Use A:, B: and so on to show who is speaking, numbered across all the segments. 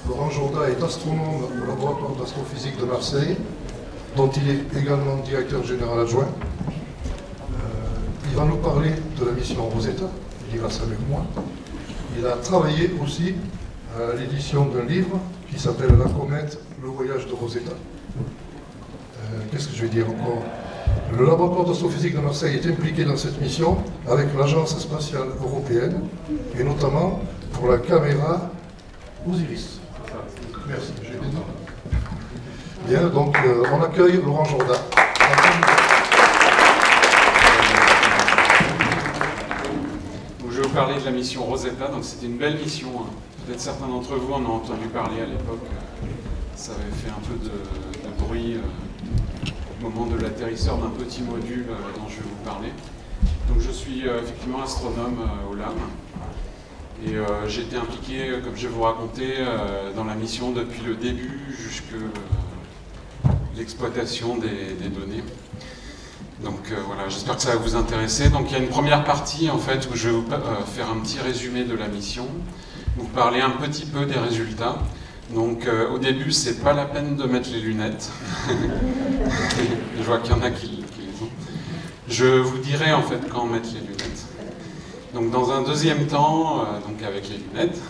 A: Laurent Jourda est astronome au laboratoire d'astrophysique de Marseille, dont il est également directeur général adjoint. Il va nous parler de la mission Rosetta, il ira ça avec moi. Il a travaillé aussi à l'édition d'un livre qui s'appelle La comète, le voyage de Rosetta. Qu'est-ce que je vais dire encore? Le laboratoire d'astrophysique de Marseille est impliqué dans cette mission avec l'Agence spatiale européenne et notamment pour la caméra Osiris. Merci, j'ai bien dit. Bien, donc on accueille Laurent Jourda.
B: Je vais vous parler de la mission Rosetta. Donc c'était une belle mission. Peut-être certains d'entre vous en ont entendu parler à l'époque. Ça avait fait un peu de bruit au moment de l'atterrisseur d'un petit module dont je vais vous parler. Donc je suis effectivement astronome au LAM. Et j'ai été impliqué, comme je vais vous raconter, dans la mission depuis le début jusqu'à l'exploitation des données. Donc voilà, j'espère que ça va vous intéresser. Donc il y a une première partie en fait où je vais vous faire un petit résumé de la mission, vous parler un petit peu des résultats. Donc au début, c'est pas la peine de mettre les lunettes. Je vois qu'il y en a qui les ont. Je vous dirai en fait quand mettre les lunettes. Donc dans un deuxième temps, donc avec les lunettes,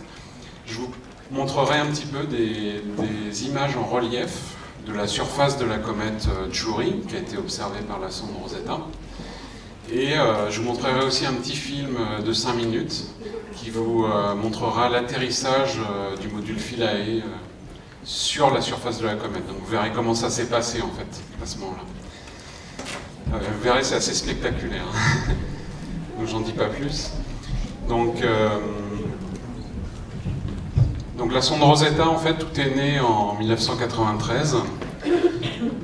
B: je vous montrerai un petit peu des images en relief de la surface de la comète Chury, qui a été observée par la sonde Rosetta. Et je vous montrerai aussi un petit film de 5 minutes qui vous montrera l'atterrissage du module Philae sur la surface de la comète. Donc vous verrez comment ça s'est passé en fait, à ce moment-là. Vous verrez, c'est assez spectaculaire. Donc j'en dis pas plus. Donc la sonde Rosetta, en fait, tout est né en 1993.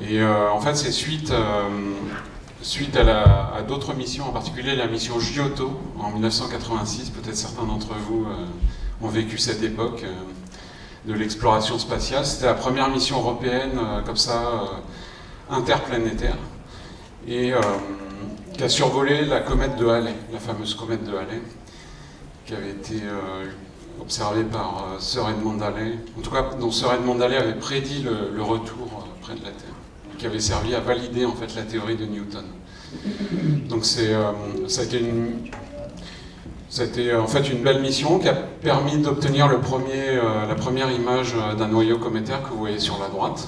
B: Et en fait, c'est suite à d'autres missions, en particulier la mission Giotto en 1986. Peut-être certains d'entre vous ont vécu cette époque de l'exploration spatiale. C'était la première mission européenne, comme ça, interplanétaire. Et qui a survolé la comète de Halley, la fameuse comète de Halley, qui avait été observée par Sir Edmond Halley, en tout cas dont Sir Edmond Halley avait prédit le retour près de la Terre, qui avait servi à valider en fait la théorie de Newton. Donc ça a été en fait une belle mission qui a permis d'obtenir la première image d'un noyau cométaire que vous voyez sur la droite.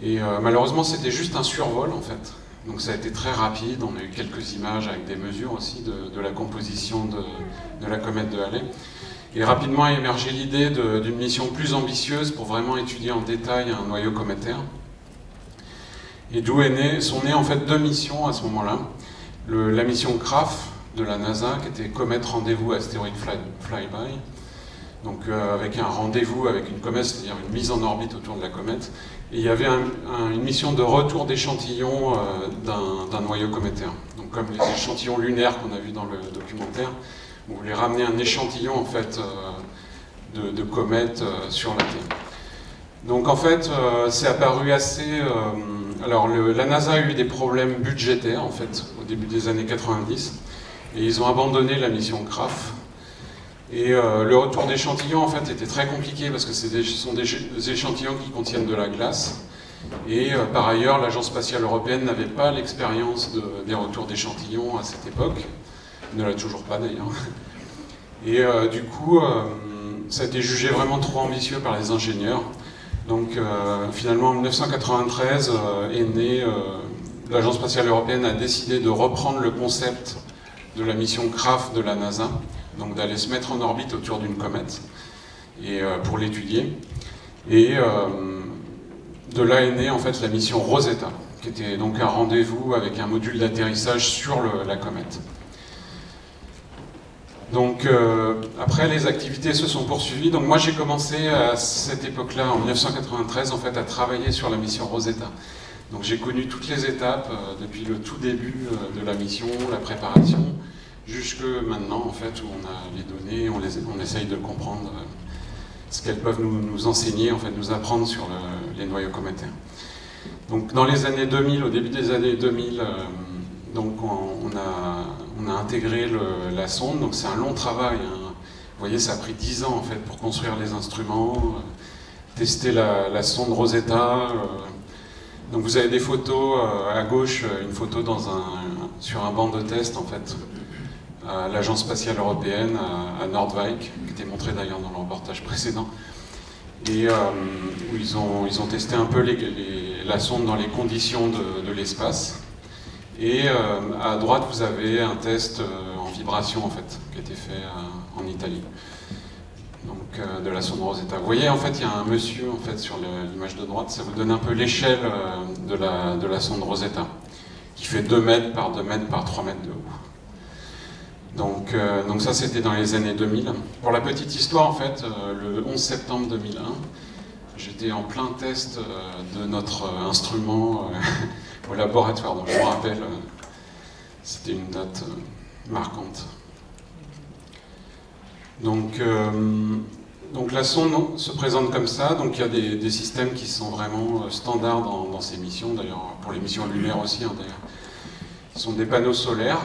B: Et malheureusement, c'était juste un survol en fait. Donc ça a été très rapide, on a eu quelques images avec des mesures aussi de la composition de la comète de Halley. Et rapidement a émergé l'idée d'une mission plus ambitieuse pour vraiment étudier en détail un noyau cométaire. Et d'où sont nées en fait deux missions à ce moment-là. La mission CRAF de la NASA, qui était Comète Rendez-vous Astéroïde Flyby, donc avec un rendez-vous avec une comète, c'est-à-dire une mise en orbite autour de la comète. Et il y avait une mission de retour d'échantillons d'un noyau cométaire. Donc comme les échantillons lunaires qu'on a vus dans le documentaire, on voulait ramener un échantillon en fait de comète sur la Terre. Donc en fait, c'est apparu assez... alors la NASA a eu des problèmes budgétaires en fait au début des années 90 et ils ont abandonné la mission CRAF. Et le retour d'échantillons en fait était très compliqué parce que ce sont des échantillons qui contiennent de la glace. Et par ailleurs, l'Agence spatiale européenne n'avait pas l'expérience des retours d'échantillons à cette époque. Ne l'a toujours pas d'ailleurs. Et du coup, ça a été jugé vraiment trop ambitieux par les ingénieurs. Donc finalement, en 1993 est né, l'Agence spatiale européenne a décidé de reprendre le concept de la mission CRAF de la NASA, donc d'aller se mettre en orbite autour d'une comète et pour l'étudier. Et de là est née en fait la mission Rosetta, qui était donc un rendez-vous avec un module d'atterrissage sur la comète. Donc après les activités se sont poursuivies. Donc moi j'ai commencé à cette époque-là, en 1993, en fait, à travailler sur la mission Rosetta. Donc j'ai connu toutes les étapes depuis le tout début de la mission, la préparation, jusque maintenant en fait où on a les données, on essaye de comprendre ce qu'elles peuvent nous enseigner, en fait, nous apprendre sur les noyaux cométaires. Donc dans les années 2000, au début des années 2000, donc on a intégré la sonde, donc c'est un long travail, hein. voyez, ça a pris 10 ans en fait pour construire les instruments, tester la sonde Rosetta. Donc vous avez des photos à gauche, une photo sur un banc de test en fait, à l'Agence spatiale européenne, à Noordwijk, qui était montré d'ailleurs dans le reportage précédent, et où ils ont testé un peu la sonde dans les conditions de l'espace. Et à droite, vous avez un test en vibration en fait, qui a été fait en Italie. Donc de la sonde Rosetta. Vous voyez, en fait, il y a un monsieur en fait, sur l'image de droite, ça vous donne un peu l'échelle de la sonde Rosetta, qui fait 2 mètres par 2 mètres par 3 mètres de haut. Donc ça, c'était dans les années 2000. Pour la petite histoire, en fait, le 11 septembre 2001, j'étais en plein test de notre instrument au laboratoire. Donc je me rappelle, c'était une date marquante. Donc la sonde se présente comme ça, donc il y a des systèmes qui sont vraiment standards dans ces missions, d'ailleurs pour les missions lunaires aussi, hein, d'ailleurs. Ce sont des panneaux solaires,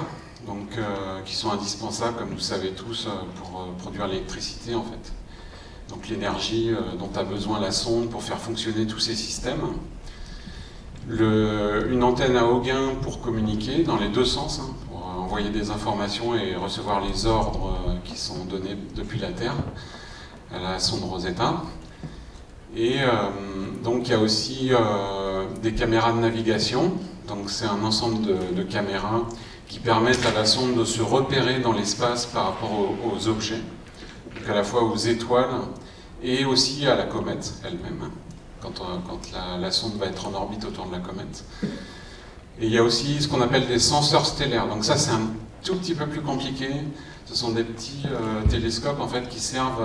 B: donc, qui sont indispensables, comme vous savez tous, pour produire l'électricité en fait. Donc l'énergie dont a besoin la sonde pour faire fonctionner tous ces systèmes. Une antenne à haut gain pour communiquer dans les deux sens, hein, pour envoyer des informations et recevoir les ordres qui sont donnés depuis la Terre à la sonde Rosetta. Et donc il y a aussi des caméras de navigation. Donc c'est un ensemble de caméras qui permettent à la sonde de se repérer dans l'espace par rapport aux objets, donc à la fois aux étoiles et aussi à la comète elle-même, quand la sonde va être en orbite autour de la comète. Et il y a aussi ce qu'on appelle des senseurs stellaires. Donc ça, c'est un tout petit peu plus compliqué. Ce sont des petits télescopes en fait, qui servent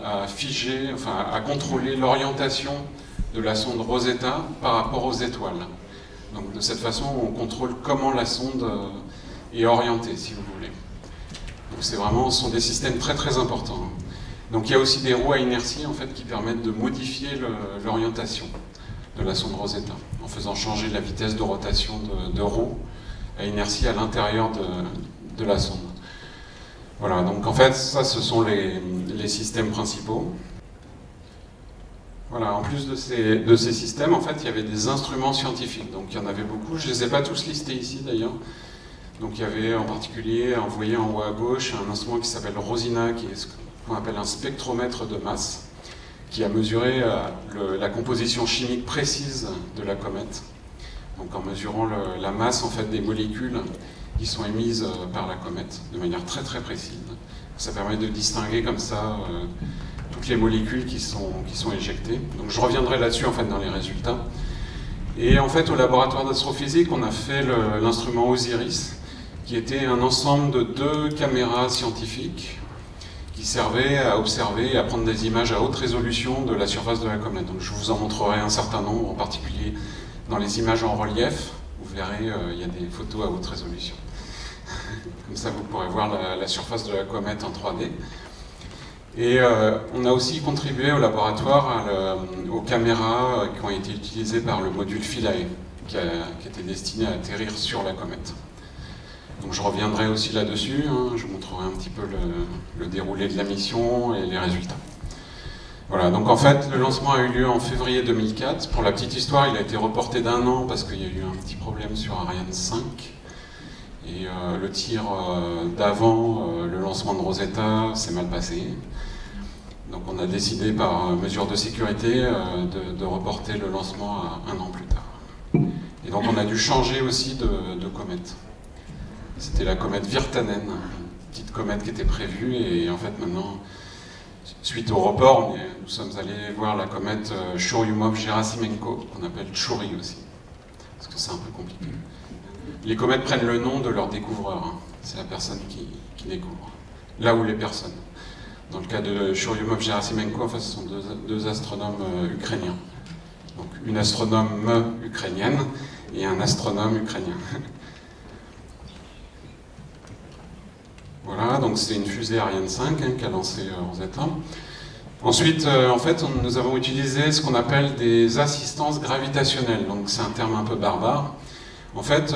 B: à figer, enfin à contrôler l'orientation de la sonde Rosetta par rapport aux étoiles. Donc de cette façon, on contrôle comment la sonde est orientée, si vous voulez. Donc ce sont des systèmes très très importants. Donc il y a aussi des roues à inertie en fait, qui permettent de modifier l'orientation de la sonde Rosetta, en faisant changer la vitesse de rotation de roues à inertie à l'intérieur de la sonde. Voilà, donc en fait, ça ce sont les systèmes principaux. Voilà, en plus de ces systèmes, en fait, il y avait des instruments scientifiques, donc il y en avait beaucoup, je ne les ai pas tous listés ici d'ailleurs. Donc il y avait en particulier, vous voyez en haut à gauche, un instrument qui s'appelle Rosina, qui est ce qu'on appelle un spectromètre de masse, qui a mesuré la composition chimique précise de la comète. Donc en mesurant la masse en fait, des molécules qui sont émises par la comète, de manière très très précise. Ça permet de distinguer comme ça toutes les molécules qui sont éjectées. Donc je reviendrai là-dessus en fait dans les résultats. Et en fait au laboratoire d'astrophysique, on a fait l'instrument Osiris, qui était un ensemble de 2 caméras scientifiques qui servaient à observer et à prendre des images à haute résolution de la surface de la comète. Donc je vous en montrerai un certain nombre, en particulier dans les images en relief. Vous verrez, il y a des photos à haute résolution. Comme ça, vous pourrez voir la surface de la comète en 3D. Et on a aussi contribué au laboratoire aux caméras qui ont été utilisées par le module Philae, qui était destiné à atterrir sur la comète. Donc je reviendrai aussi là-dessus, hein, je vous montrerai un petit peu le déroulé de la mission et les résultats. Voilà, donc en fait, le lancement a eu lieu en février 2004. Pour la petite histoire, il a été reporté d'1 an parce qu'il y a eu un petit problème sur Ariane 5. Et le tir d'avant le lancement de Rosetta s'est mal passé. Donc on a décidé par mesure de sécurité de reporter le lancement à 1 an plus tard. Et donc on a dû changer aussi de comète. C'était la comète Virtanen, une petite comète qui était prévue, et en fait maintenant, suite au report, nous sommes allés voir la comète Churyumov-Gerasimenko, qu'on appelle Chury aussi, parce que c'est un peu compliqué. Les comètes prennent le nom de leur découvreur, hein. C'est la personne qui découvre, là où les personnes. Dans le cas de Churyumov-Gerasimenko, en fait, ce sont deux astronomes ukrainiens. Donc une astronome ukrainienne et un astronome ukrainien. Voilà, donc c'est une fusée Ariane 5 hein, qui a lancé Rosetta. Ensuite, en fait, nous avons utilisé ce qu'on appelle des assistances gravitationnelles. Donc c'est un terme un peu barbare. En fait,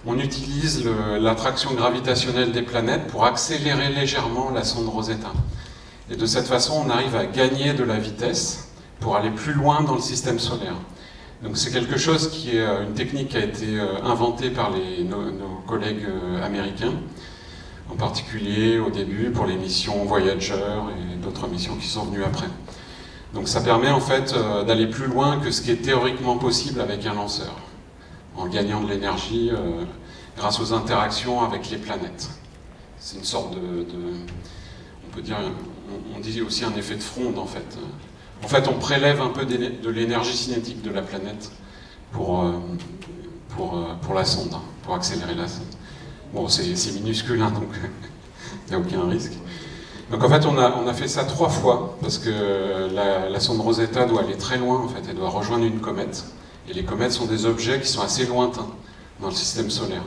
B: on utilise l'attraction gravitationnelle des planètes pour accélérer légèrement la sonde Rosetta. Et de cette façon, on arrive à gagner de la vitesse pour aller plus loin dans le système solaire. Donc c'est quelque chose qui est une technique qui a été inventée par nos collègues américains, en particulier au début pour les missions Voyager et d'autres missions qui sont venues après. Donc ça permet en fait d'aller plus loin que ce qui est théoriquement possible avec un lanceur, en gagnant de l'énergie grâce aux interactions avec les planètes. C'est une sorte on peut dire, on dit aussi un effet de fronde en fait. En fait, on prélève un peu de l'énergie cinétique de la planète pour la sonde, pour accélérer la sonde. Bon, c'est minuscule, hein, donc il n'y a aucun risque. Donc en fait, on a fait ça 3 fois, parce que la sonde Rosetta doit aller très loin, en fait, elle doit rejoindre une comète. Et les comètes sont des objets qui sont assez lointains dans le système solaire.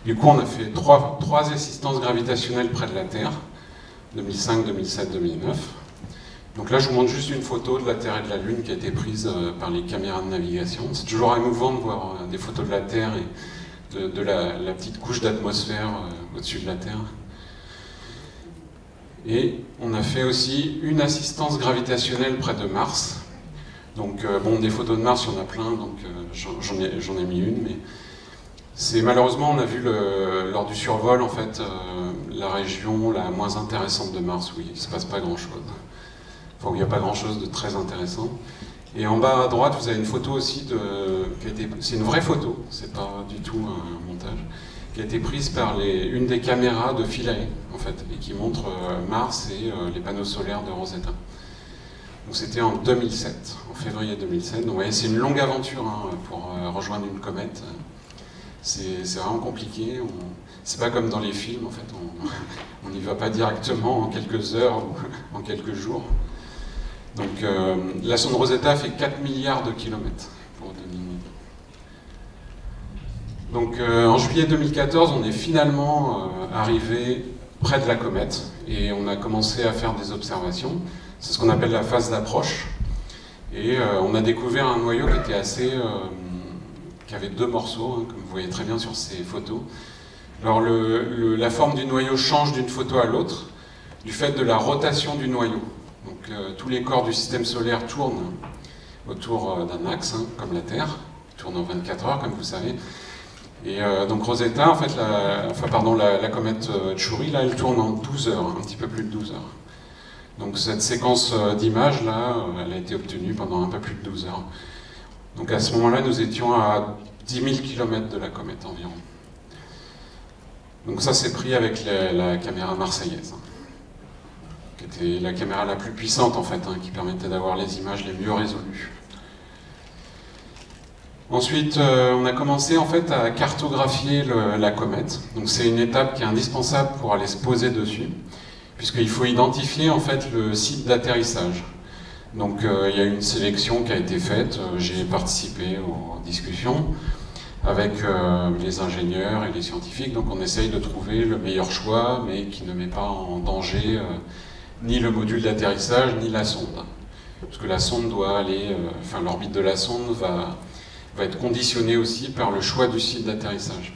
B: Du coup, on a fait 3 assistances gravitationnelles près de la Terre, 2005, 2007, 2009. Donc là, je vous montre juste une photo de la Terre et de la Lune qui a été prise par les caméras de navigation. C'est toujours émouvant de voir des photos de la Terre et de la petite couche d'atmosphère au-dessus de la Terre. Et on a fait aussi une assistance gravitationnelle près de Mars. Donc, bon, des photos de Mars, il y en a plein, donc j'en ai mis une, mais malheureusement, on a vu lors du survol, en fait, la région la moins intéressante de Mars, où il ne se passe pas grand-chose. Enfin, où il n'y a pas grand-chose de très intéressant. Et en bas à droite, vous avez une photo aussi c'est une vraie photo, c'est pas du tout un montage, qui a été prise par une des caméras de Philae, en fait, et qui montre Mars et les panneaux solaires de Rosetta. Donc c'était en 2007, en février 2007. Donc vous voyez, c'est une longue aventure hein, pour rejoindre une comète. C'est vraiment compliqué. C'est pas comme dans les films, en fait. On n'y va pas directement en quelques heures ou en quelques jours. Donc la sonde Rosetta fait 4 milliards de kilomètres, pour donner une idée. Donc en juillet 2014, on est finalement arrivé près de la comète et on a commencé à faire des observations. C'est ce qu'on appelle la phase d'approche. Et on a découvert un noyau qui était qui avait 2 morceaux, hein, comme vous voyez très bien sur ces photos. Alors la forme du noyau change d'une photo à l'autre du fait de la rotation du noyau. Donc tous les corps du système solaire tournent autour d'un axe, hein, comme la Terre, tourne en 24 heures, comme vous savez. Et donc Rosetta, en fait, la comète Chury, là, elle tourne en 12 heures, un petit peu plus de 12 heures. Donc cette séquence d'images, là, elle a été obtenue pendant un peu plus de 12 heures. Donc à ce moment-là, nous étions à 10 000 km de la comète environ. Donc ça, c'est pris avec la caméra marseillaise, hein, qui était la caméra la plus puissante, en fait, hein, qui permettait d'avoir les images les mieux résolues. Ensuite, on a commencé en fait à cartographier la comète. Donc c'est une étape qui est indispensable pour aller se poser dessus, puisqu'il faut identifier en fait le site d'atterrissage. Donc il y a une sélection qui a été faite. J'ai participé aux discussions avec les ingénieurs et les scientifiques. Donc on essaye de trouver le meilleur choix, mais qui ne met pas en danger ni le module d'atterrissage ni la sonde, parce que la sonde doit aller, l'orbite de la sonde va être conditionné aussi par le choix du site d'atterrissage.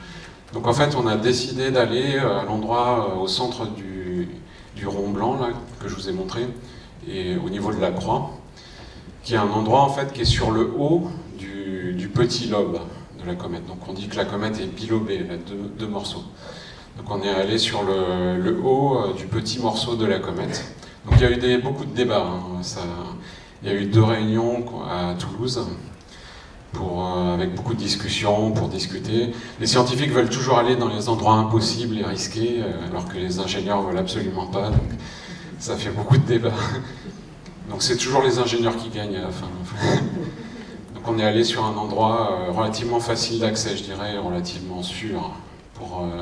B: Donc en fait, on a décidé d'aller à l'endroit au centre du rond blanc là, que je vous ai montré, et au niveau de la croix, qui est un endroit en fait qui est sur le haut du petit lobe de la comète. Donc on dit que la comète est bilobée, elle a deux morceaux. Donc on est allé sur le haut du petit morceau de la comète. Donc il y a eu beaucoup de débats. Hein. Il y a eu 2 réunions à Toulouse, avec beaucoup de discussions, pour discuter. Les scientifiques veulent toujours aller dans les endroits impossibles et risqués, alors que les ingénieurs ne veulent absolument pas. Donc ça fait beaucoup de débats. Donc c'est toujours les ingénieurs qui gagnent à la fin. Donc on est allé sur un endroit relativement facile d'accès, je dirais, relativement sûr,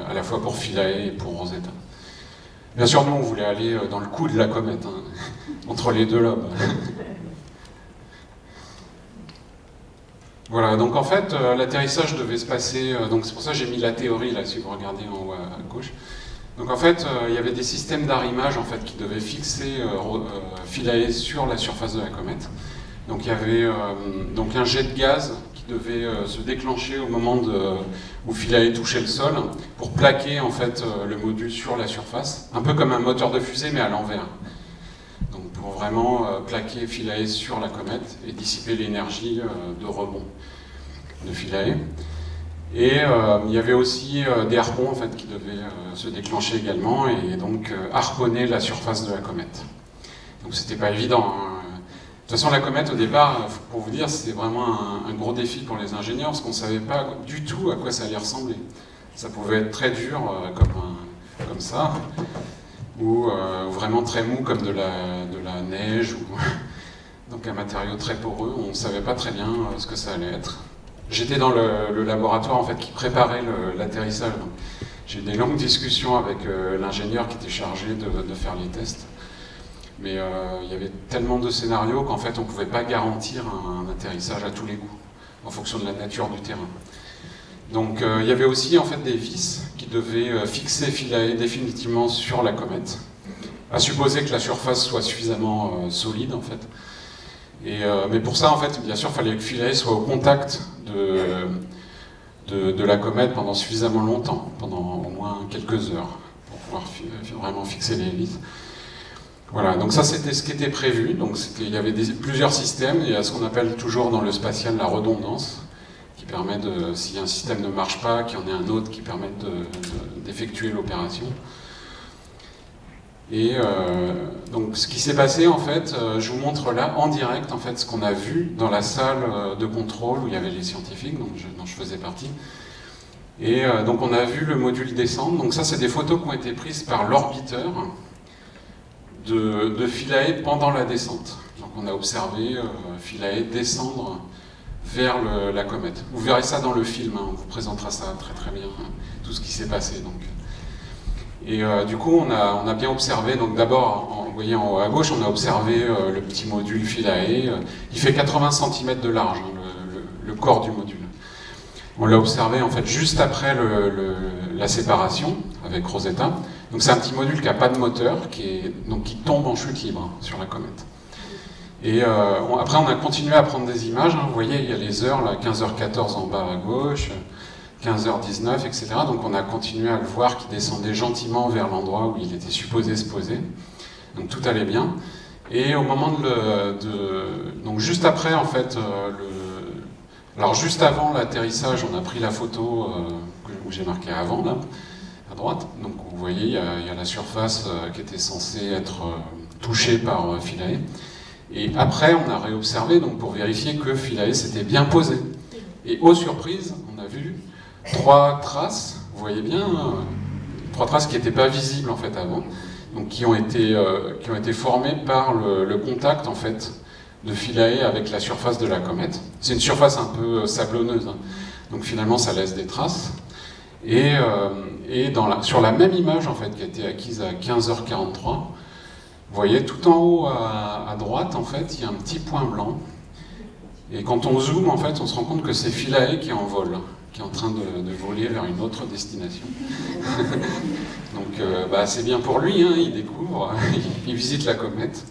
B: à la fois pour Philae et pour Rosetta. Bien sûr, nous on voulait aller dans le cou de la comète, hein, entre les 2 lobes. Voilà, donc en fait, l'atterrissage devait se passer, donc c'est pour ça que j'ai mis la théorie là, si vous regardez en haut à gauche. Donc en fait, il y avait des systèmes d'arrimage en fait, qui devaient fixer Philae sur la surface de la comète. Donc il y avait donc un jet de gaz qui devait se déclencher au moment où Philae touchait le sol, pour plaquer en fait le module sur la surface, un peu comme un moteur de fusée mais à l'envers. pour vraiment plaquer Philae sur la comète et dissiper l'énergie de rebond de Philae. Et il y avait aussi des harpons en fait, qui devaient se déclencher également et donc harponner la surface de la comète. Donc c'était pas évident. Hein. De toute façon, la comète, au départ, pour vous dire, c'était vraiment un gros défi pour les ingénieurs, parce qu'on ne savait pas du tout à quoi ça allait ressembler. Ça pouvait être très dur, comme ça, ou vraiment très mou, comme de la neige, ou donc un matériau très poreux. On ne savait pas très bien ce que ça allait être. J'étais dans le laboratoire en fait, qui préparait l'atterrissage. J'ai eu des longues discussions avec l'ingénieur qui était chargé de faire les tests. Mais il y avait tellement de scénarios qu'en fait on ne pouvait pas garantir un atterrissage à tous les coups, en fonction de la nature du terrain. Donc il y avait aussi en fait des vis qui devaient fixer Philae définitivement sur la comète, à supposer que la surface soit suffisamment solide en fait. Mais pour ça en fait, bien sûr, il fallait que Philae soit au contact de la comète pendant suffisamment longtemps, pendant au moins quelques heures, pour pouvoir vraiment fixer les vis. Voilà, donc ça c'était ce qui était prévu. Donc il y avait plusieurs systèmes. Il y a ce qu'on appelle toujours dans le spatial la redondance, qui permet de, si un système ne marche pas, qu'il y en ait un autre qui permette d'effectuer l'opération. Et donc ce qui s'est passé en fait, je vous montre là en direct en fait ce qu'on a vu dans la salle de contrôle où il y avait les scientifiques, dont je faisais partie. Et donc on a vu le module descendre. Donc ça c'est des photos qui ont été prises par l'orbiteur de Philae pendant la descente. Donc on a observé Philae descendre vers la comète. Vous verrez ça dans le film, hein, on vous présentera ça très très bien, hein, tout ce qui s'est passé. Donc. Et du coup on a bien observé, donc d'abord, vous voyez en haut à gauche, on a observé le petit module Philae, il fait 80 cm de large, hein, le corps du module. On l'a observé en fait juste après la séparation avec Rosetta. Donc c'est un petit module qui n'a pas de moteur, qui tombe en chute libre sur la comète. Et après on a continué à prendre des images, hein. Vous voyez il y a les heures, là, 15h14 en bas à gauche, 15h19, etc. Donc on a continué à le voir qui descendait gentiment vers l'endroit où il était supposé se poser. Donc tout allait bien. Et au moment donc juste après en fait, alors juste avant l'atterrissage, on a pris la photo où j'ai marqué avant là. À droite, donc vous voyez, il y a la surface qui était censée être touchée par Philae. Et après, on a réobservé donc, pour vérifier que Philae s'était bien posé. Et aux surprises, on a vu 3 traces, vous voyez bien, 3 traces qui n'étaient pas visibles en fait avant, donc qui ont été formées par le contact en fait de Philae avec la surface de la comète. C'est une surface un peu sablonneuse, hein. Donc finalement ça laisse des traces. Et sur la même image en fait, qui a été acquise à 15h43, vous voyez tout en haut à droite en fait, il y a un petit point blanc. Et quand on zoome en fait, on se rend compte que c'est Philae qui est en vol, qui est en train de voler vers une autre destination. Donc c'est bien pour lui, hein, il découvre, il visite la comète.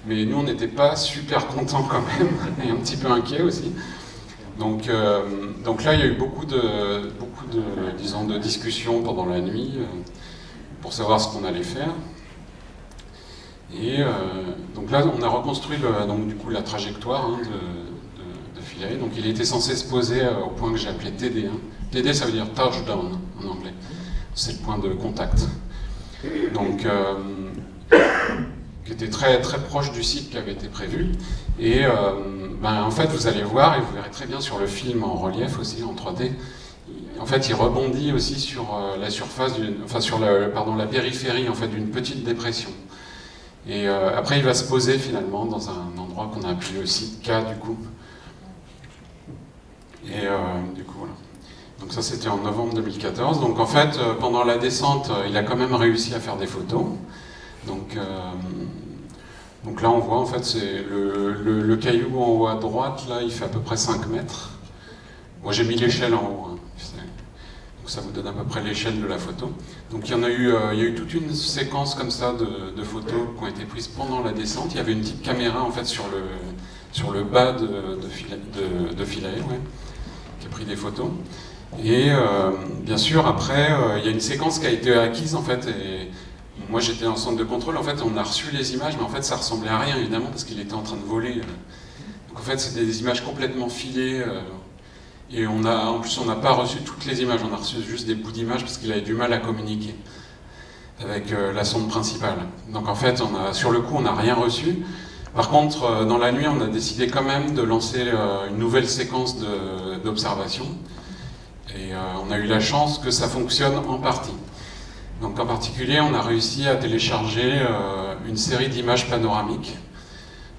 B: Mais nous on n'était pas super contents quand même, et un petit peu inquiets aussi. Donc là, il y a eu beaucoup de discussions pendant la nuit pour savoir ce qu'on allait faire. Et donc là, on a reconstruit la trajectoire hein, de Philae. Donc il était censé se poser au point que j'ai appelé TD. Hein. TD, ça veut dire touchdown en anglais. C'est le point de contact. Donc, qui était très, très proche du site qui avait été prévu. Et en fait, vous allez voir, et vous verrez très bien sur le film en relief aussi, en 3D, en fait, il rebondit aussi sur la surface, sur la périphérie en fait, d'une petite dépression. Et après, il va se poser finalement dans un endroit qu'on a appelé le site K, du coup. Et du coup, voilà. Donc ça, c'était en novembre 2014. Donc en fait, pendant la descente, il a quand même réussi à faire des photos. Donc là, on voit, en fait, c'est le caillou en haut à droite, là, il fait à peu près 5 mètres. Moi, j'ai mis l'échelle en haut, hein. Donc ça vous donne à peu près l'échelle de la photo. Donc il y a eu toute une séquence comme ça de photos qui ont été prises pendant la descente. Il y avait une petite caméra, en fait, sur le bas de Philae, ouais, qui a pris des photos. Et bien sûr, après, il y a une séquence qui a été acquise, en fait, et moi j'étais en centre de contrôle, en fait on a reçu les images, mais en fait ça ressemblait à rien évidemment, parce qu'il était en train de voler. Donc en fait c'était des images complètement filées, et en plus on n'a pas reçu toutes les images, on a reçu juste des bouts d'images, parce qu'il avait du mal à communiquer avec la sonde principale. Donc en fait, sur le coup, on n'a rien reçu. Par contre, dans la nuit, on a décidé quand même de lancer une nouvelle séquence d'observation. Et on a eu la chance que ça fonctionne en partie. Donc en particulier, on a réussi à télécharger une série d'images panoramiques.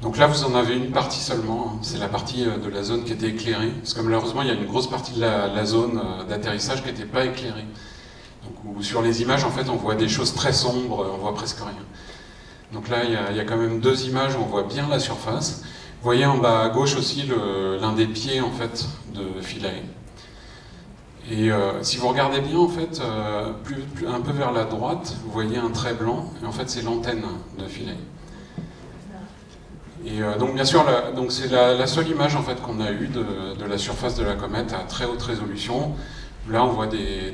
B: Donc là, vous en avez une partie seulement, c'est la partie de la zone qui était éclairée. Parce que malheureusement, il y a une grosse partie de la zone d'atterrissage qui n'était pas éclairée. Donc, sur les images, en fait, on voit des choses très sombres, on voit presque rien. Donc là, il y a quand même deux images où on voit bien la surface. Vous voyez en bas à gauche aussi l'un des pieds, en fait, de Philae. Et si vous regardez bien, en fait, un peu vers la droite, vous voyez un trait blanc, et en fait, c'est l'antenne de Philae. Et donc, bien sûr, c'est la seule image, en fait, qu'on a eue de la surface de la comète à très haute résolution. Là, on voit des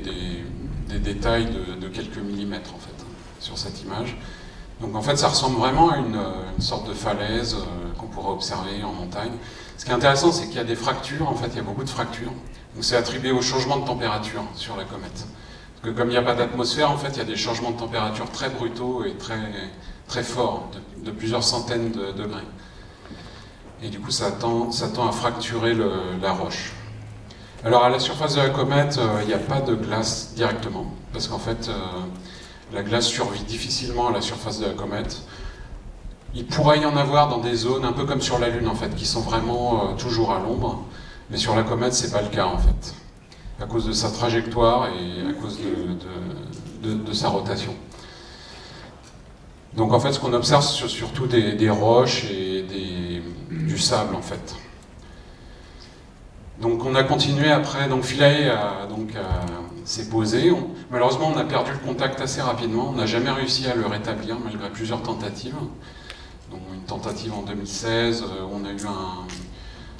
B: détails de quelques millimètres en fait sur cette image. Donc en fait ça ressemble vraiment à une sorte de falaise qu'on pourrait observer en montagne. Ce qui est intéressant, c'est qu'il y a des fractures, en fait il y a beaucoup de fractures. Donc c'est attribué au changement de température sur la comète. Parce que comme il n'y a pas d'atmosphère, en fait il y a des changements de température très brutaux et très forts, de plusieurs centaines de degrés. Et du coup ça tend à fracturer la roche. Alors à la surface de la comète, il n'y a pas de glace directement, parce qu'en fait la glace survit difficilement à la surface de la comète. Il pourrait y en avoir dans des zones un peu comme sur la Lune en fait, qui sont vraiment toujours à l'ombre, mais sur la comète c'est pas le cas en fait, à cause de sa trajectoire et à cause de sa rotation. Donc en fait ce qu'on observe c'est surtout des roches et du sable en fait. Donc on a continué après, donc Philae s'est posé. Malheureusement on a perdu le contact assez rapidement, on n'a jamais réussi à le rétablir malgré plusieurs tentatives. Donc une tentative en 2016, on a eu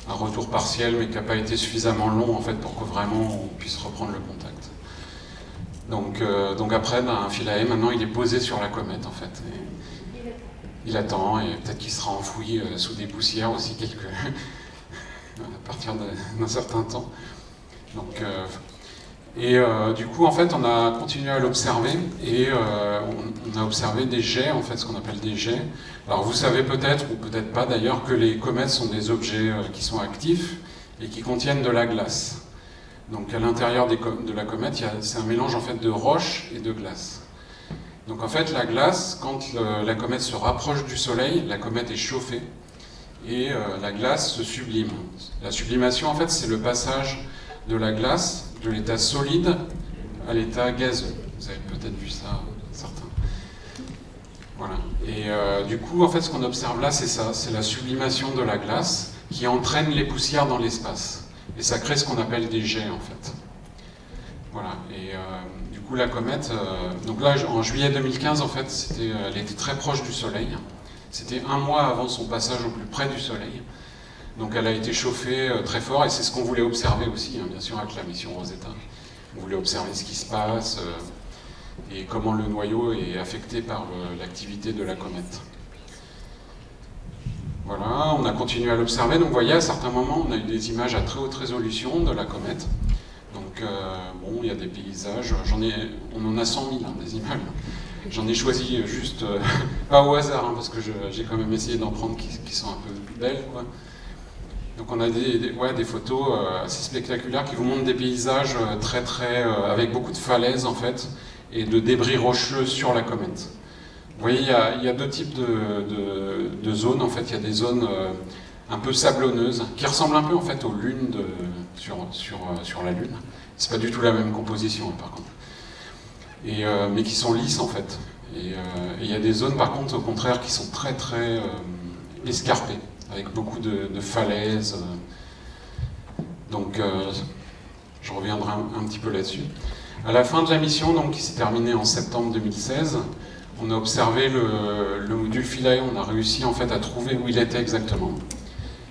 B: un retour partiel mais qui n'a pas été suffisamment long en fait pour que vraiment on puisse reprendre le contact. Donc après, Philae maintenant il est posé sur la comète en fait. Et il attend et peut-être qu'il sera enfoui sous des poussières aussi à partir d'un certain temps. Donc, du coup, en fait, on a continué à l'observer et on a observé des jets, en fait, ce qu'on appelle des jets. Alors, vous savez peut-être, ou peut-être pas d'ailleurs, que les comètes sont des objets qui sont actifs et qui contiennent de la glace. Donc, à l'intérieur de la comète, c'est un mélange en fait de roche et de glace. Donc, en fait, la glace, quand la comète se rapproche du Soleil, la comète est chauffée. Et la glace se sublime. La sublimation, en fait, c'est le passage de la glace de l'état solide à l'état gazeux. Vous avez peut-être vu ça, certains. Voilà. Et du coup, en fait, ce qu'on observe là, c'est ça, c'est la sublimation de la glace qui entraîne les poussières dans l'espace. Et ça crée ce qu'on appelle des jets, en fait. Voilà. Et du coup, la comète, donc là, en juillet 2015, en fait, elle était très proche du Soleil. C'était un mois avant son passage au plus près du Soleil. Donc elle a été chauffée très fort, et c'est ce qu'on voulait observer aussi, bien sûr, avec la mission Rosetta. On voulait observer ce qui se passe et comment le noyau est affecté par l'activité de la comète. Voilà, on a continué à l'observer. Donc vous voyez, à certains moments, on a eu des images à très haute résolution de la comète. Donc bon, il y a des paysages, on en a 100 000 des images. J'en ai choisi juste, pas au hasard, parce que j'ai quand même essayé d'en prendre qui sont un peu belles, quoi. Donc on a des photos assez spectaculaires qui vous montrent des paysages avec beaucoup de falaises en fait, et de débris rocheux sur la comète. Vous voyez, il y a deux types de zones, en fait. Il y a des zones un peu sablonneuses, qui ressemblent un peu en fait aux lunes sur la Lune. C'est pas du tout la même composition, par contre. Mais qui sont lisses en fait. Et il y a des zones par contre au contraire qui sont très escarpées, avec beaucoup de falaises. Donc je reviendrai un petit peu là-dessus. À la fin de la mission, donc, qui s'est terminée en septembre 2016, on a observé le module Philae, on a réussi en fait à trouver où il était exactement.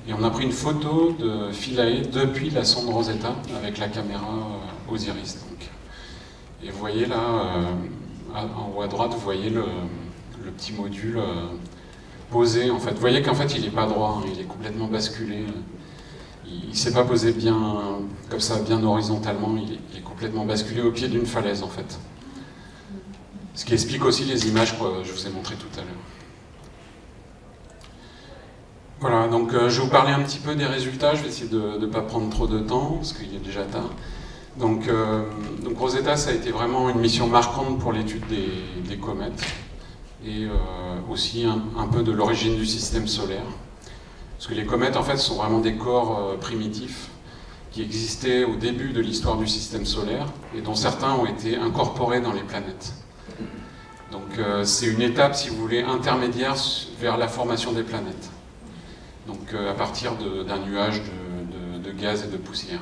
B: Et on a pris une photo de Philae depuis la sonde Rosetta avec la caméra Osiris. Donc. Et vous voyez là, en haut à droite, vous voyez le petit module posé. En fait, vous voyez qu'en fait, il n'est pas droit, hein, il est complètement basculé. Il ne s'est pas posé bien comme ça, bien horizontalement. Il est complètement basculé au pied d'une falaise, en fait. Ce qui explique aussi les images que je vous ai montrées tout à l'heure. Voilà, donc je vais vous parler un petit peu des résultats. Je vais essayer de ne pas prendre trop de temps, parce qu'il est déjà tard. Donc Rosetta, ça a été vraiment une mission marquante pour l'étude des comètes, et aussi un peu de l'origine du système solaire. Parce que les comètes, en fait, sont vraiment des corps primitifs qui existaient au début de l'histoire du système solaire, et dont certains ont été incorporés dans les planètes. Donc c'est une étape, si vous voulez, intermédiaire vers la formation des planètes. Donc à partir d'un nuage de gaz et de poussière.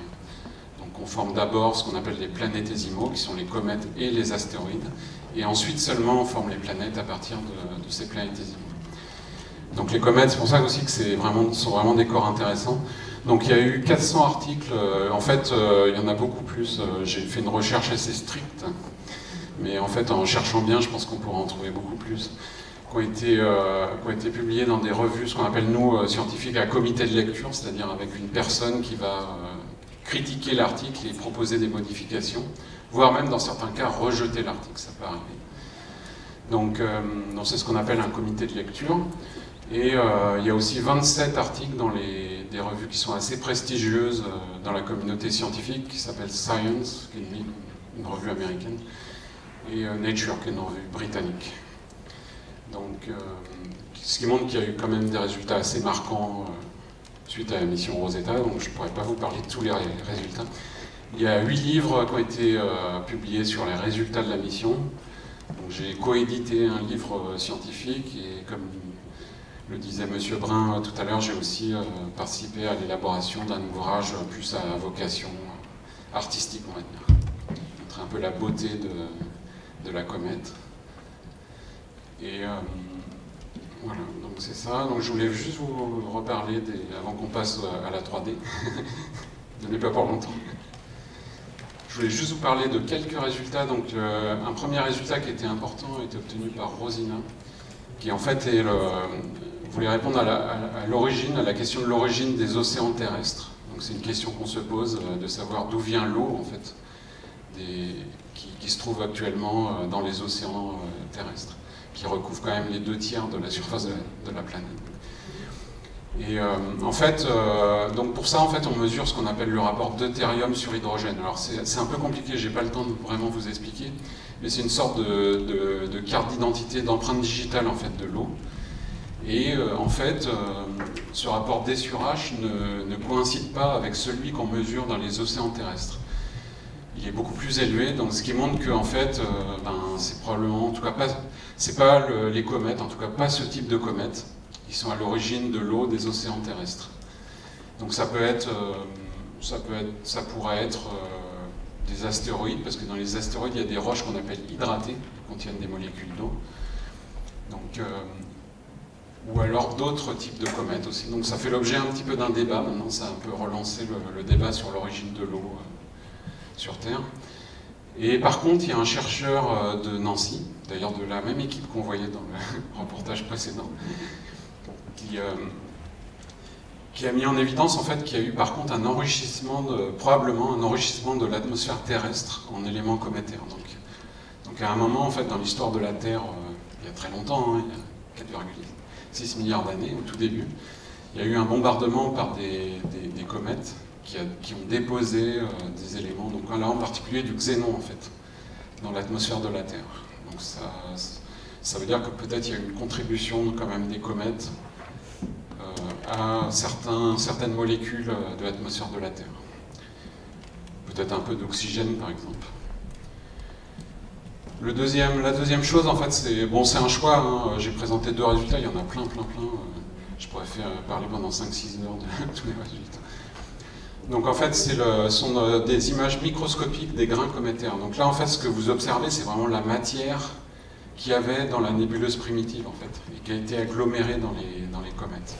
B: Donc on forme d'abord ce qu'on appelle les planétésimaux, qui sont les comètes et les astéroïdes, et ensuite seulement on forme les planètes à partir de ces planétésimaux. Donc les comètes, c'est pour ça aussi que sont vraiment des corps intéressants. Donc il y a eu 400 articles, en fait il y en a beaucoup plus, j'ai fait une recherche assez stricte, mais en fait en cherchant bien, je pense qu'on pourra en trouver beaucoup plus, qui ont été publiés dans des revues, ce qu'on appelle nous, scientifiques, à comité de lecture, c'est-à-dire avec une personne qui va critiquer l'article et proposer des modifications, voire même dans certains cas rejeter l'article, ça peut arriver. Donc c'est ce qu'on appelle un comité de lecture. Et il y a aussi 27 articles dans des revues qui sont assez prestigieuses dans la communauté scientifique, qui s'appelle Science, qui est une revue américaine, et Nature, qui est une revue britannique. Donc, ce qui montre qu'il y a eu quand même des résultats assez marquants suite à la mission Rosetta, donc je ne pourrais pas vous parler de tous les résultats. Il y a 8 livres qui ont été publiés sur les résultats de la mission. J'ai coédité un livre scientifique, et comme le disait M. Brun tout à l'heure, j'ai aussi participé à l'élaboration d'un ouvrage plus à vocation artistique, on va dire. Montrer un peu la beauté de la comète. Et voilà, donc c'est ça. Donc je voulais juste vous reparler, avant qu'on passe à la 3D, ne l'ai pas pour longtemps. Je voulais juste vous parler de quelques résultats. Donc un premier résultat qui était important a été obtenu par Rosina, qui en fait voulait répondre à l'origine, à la question de l'origine des océans terrestres. Donc c'est une question qu'on se pose, de savoir d'où vient l'eau en fait, qui se trouve actuellement dans les océans terrestres, qui recouvre quand même les 2/3 de la surface de la planète. Et en fait, donc pour ça, en fait, on mesure ce qu'on appelle le rapport deutérium sur hydrogène. Alors c'est un peu compliqué, j'ai pas le temps de vraiment vous expliquer, mais c'est une sorte de carte d'identité, d'empreinte digitale en fait de l'eau. Et en fait, ce rapport D sur H ne coïncide pas avec celui qu'on mesure dans les océans terrestres. Il est beaucoup plus élevé, donc ce qui montre que en fait, c'est probablement, en tout cas pas, c'est pas les comètes, en tout cas pas ce type de comètes, qui sont à l'origine de l'eau des océans terrestres. Donc ça pourrait être des astéroïdes, parce que dans les astéroïdes il y a des roches qu'on appelle hydratées, qui contiennent des molécules d'eau. Donc ou alors d'autres types de comètes aussi. Donc ça fait l'objet un petit peu d'un débat. Maintenant, ça a un peu relancé le débat sur l'origine de l'eau sur Terre. Et par contre, il y a un chercheur de Nancy, d'ailleurs de la même équipe qu'on voyait dans le reportage précédent, qui a mis en évidence en fait qu'il y a eu par contre un enrichissement, probablement un enrichissement de l'atmosphère terrestre en éléments cométaires. Donc à un moment, en fait, dans l'histoire de la Terre, il y a très longtemps, hein, il y a 4,6 milliards d'années, au tout début, il y a eu un bombardement par des comètes qui ont déposé des éléments, donc là en particulier du xénon en fait, dans l'atmosphère de la Terre. Donc ça veut dire que peut-être il y a eu une contribution quand même des comètes à certaines molécules de l'atmosphère de la Terre. Peut-être un peu d'oxygène par exemple. La deuxième chose, en fait, c'est un choix. Hein. J'ai présenté 2 résultats, il y en a plein. Je pourrais parler pendant 5-6 heures de tous les résultats. Donc en fait, ce sont des images microscopiques des grains cométaires. Donc là, en fait, ce que vous observez, c'est vraiment la matière qu'il y avait dans la nébuleuse primitive, en fait, et qui a été agglomérée dans les comètes.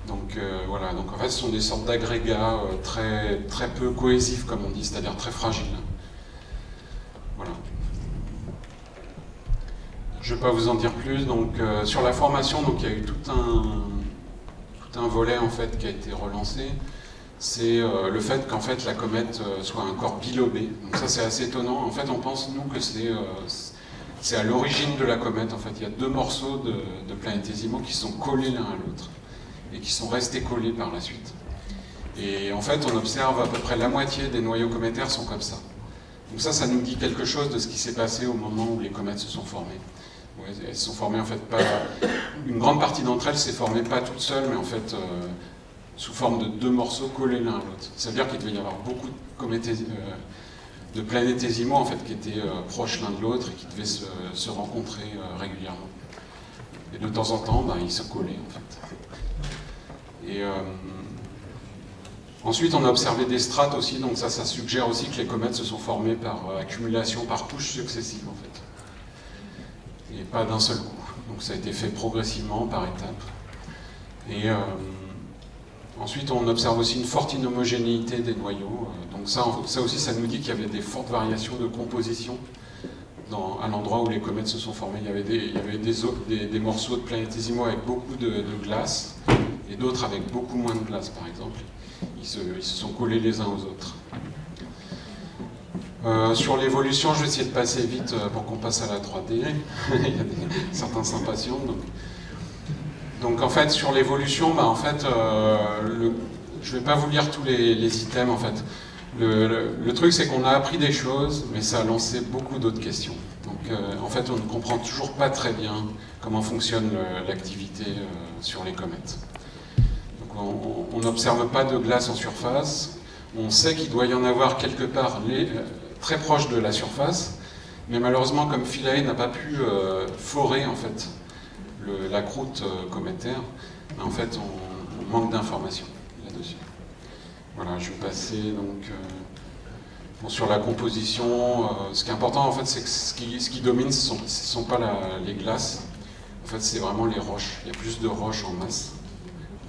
B: Donc voilà, donc en fait, ce sont des sortes d'agrégats très peu cohésifs, comme on dit, c'est-à-dire très fragiles. Voilà. je ne vais pas vous en dire plus. Donc, sur la formation, donc, il y a eu tout un volet en fait, qui a été relancé. C'est le fait qu'en fait, la comète soit un corps bilobé. Donc ça, c'est assez étonnant. En fait, on pense, nous, que c'est à l'origine de la comète. En fait, il y a deux morceaux de planétésimaux qui sont collés l'un à l'autre et qui sont restés collés par la suite. Et en fait, on observe à peu près la moitié des noyaux cométaires sont comme ça. Donc ça nous dit quelque chose de ce qui s'est passé au moment où les comètes se sont formées. Ouais, elles se sont formées en fait pas... Une grande partie d'entre elles s'est formée pas toute seule, mais en fait sous forme de deux morceaux collés l'un à l'autre. Ça veut dire qu'il devait y avoir beaucoup de planétésimaux en fait, qui étaient proches l'un de l'autre et qui devaient se rencontrer régulièrement. Et de temps en temps, ils se collaient en fait. Et ensuite, on a observé des strates aussi, donc ça suggère aussi que les comètes se sont formées par accumulation, par couches successives en fait. Et pas d'un seul coup. Donc ça a été fait progressivement, par étapes. Et ensuite, on observe aussi une forte inhomogénéité des noyaux. Donc ça aussi, ça nous dit qu'il y avait des fortes variations de composition à l'endroit où les comètes se sont formées. Il y avait des morceaux de planétésimaux avec beaucoup de glace, et d'autres avec beaucoup moins de glace, par exemple. Ils se sont collés les uns aux autres. Sur l'évolution, je vais essayer de passer vite pour qu'on passe à la 3D. Il y a certains s'impatientent. Donc en fait, sur l'évolution, en fait, je ne vais pas vous lire tous les items. En fait. Le truc, c'est qu'on a appris des choses, mais ça a lancé beaucoup d'autres questions. Donc en fait, on ne comprend toujours pas très bien comment fonctionne l'activité sur les comètes. On n'observe pas de glace en surface. On sait qu'il doit y en avoir quelque part très proche de la surface, mais malheureusement, comme Philae n'a pas pu forer en fait, la croûte cométaire, en fait, on manque d'informations là-dessus. Voilà, je vais passer donc sur la composition. Ce qui est important, en fait, c'est que ce qui domine, ce sont pas les glaces. En fait, c'est vraiment les roches. Il y a plus de roches en masse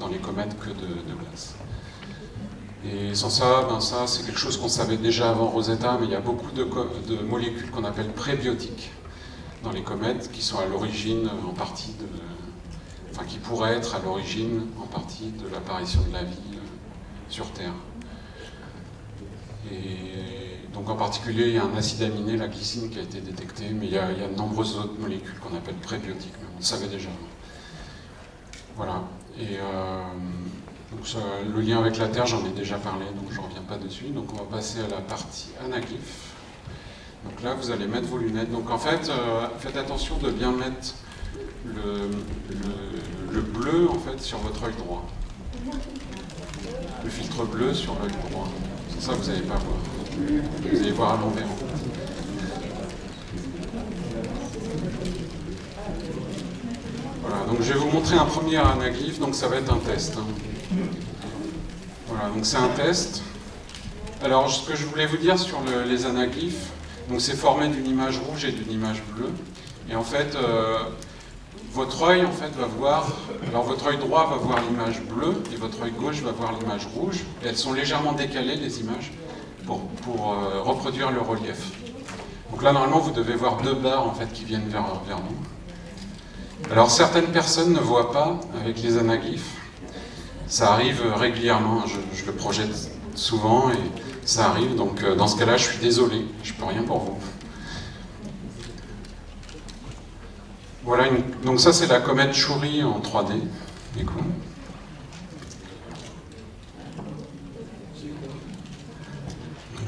B: dans les comètes que de glace. Et sans ça, ça c'est quelque chose qu'on savait déjà avant Rosetta, mais il y a beaucoup de molécules qu'on appelle prébiotiques dans les comètes qui sont à l'origine en partie qui pourraient être à l'origine en partie de l'apparition de la vie sur Terre. Et donc en particulier, il y a un acide aminé, la glycine, qui a été détecté, mais il y a de nombreuses autres molécules qu'on appelle prébiotiques, mais on le savait déjà. Voilà. Et donc le lien avec la Terre, j'en ai déjà parlé, donc je ne reviens pas dessus. Donc on va passer à la partie anaglyphe. Donc là, vous allez mettre vos lunettes. Donc en fait, faites attention de bien mettre le bleu en fait, sur votre œil droit. Le filtre bleu sur l'œil droit. Sans ça, vous n'allez pas voir. Vous allez voir à l'envers. Voilà, donc je vais vous montrer un premier anaglyphe, donc ça va être un test. Voilà, donc c'est un test. Alors, ce que je voulais vous dire sur les anaglyphes, donc c'est formé d'une image rouge et d'une image bleue. Et en fait, votre œil en fait, va voir, alors votre œil droit va voir l'image bleue et votre œil gauche va voir l'image rouge. Et elles sont légèrement décalées, les images, pour reproduire le relief. Donc là, normalement, vous devez voir deux barres en fait, qui viennent vers nous. Alors, certaines personnes ne voient pas avec les anaglyphes. Ça arrive régulièrement, je le projette souvent et ça arrive. Donc, dans ce cas-là, je suis désolé, je ne peux rien pour vous. Voilà, donc ça, c'est la comète Chury en 3D. Du coup.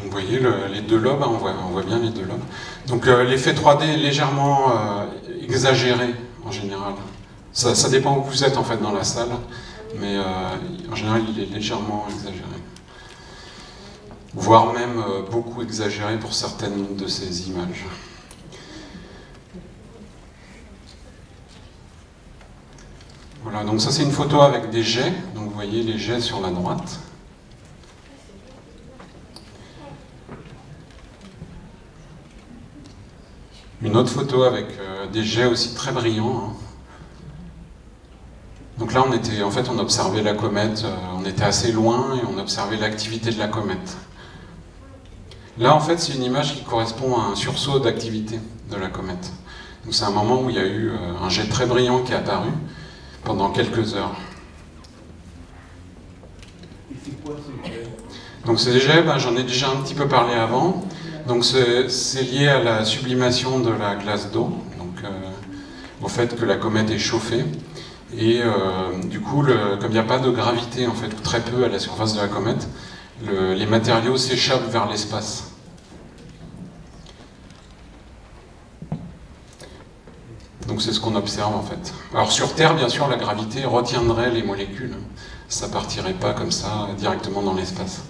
B: Vous voyez les deux lobes, on voit bien les deux lobes. Donc l'effet 3D est légèrement exagéré en général. Ça dépend où vous êtes en fait dans la salle, mais en général il est légèrement exagéré. Voire même beaucoup exagéré pour certaines de ces images. Voilà, donc ça c'est une photo avec des jets, donc vous voyez les jets sur la droite. Une autre photo avec des jets aussi très brillants. Donc là, on observait la comète, on était assez loin et on observait l'activité de la comète. Là, en fait, c'est une image qui correspond à un sursaut d'activité de la comète. Donc c'est un moment où il y a eu un jet très brillant qui est apparu pendant quelques heures.
C: Et c'est quoi ce jet?
B: Donc ces jets, j'en ai déjà un petit peu parlé avant. Donc c'est lié à la sublimation de la glace d'eau, donc au fait que la comète est chauffée. Et du coup, comme il n'y a pas de gravité, en fait, ou très peu à la surface de la comète, les matériaux s'échappent vers l'espace. Donc c'est ce qu'on observe en fait. Alors sur Terre, bien sûr, la gravité retiendrait les molécules. Ça partirait pas comme ça directement dans l'espace.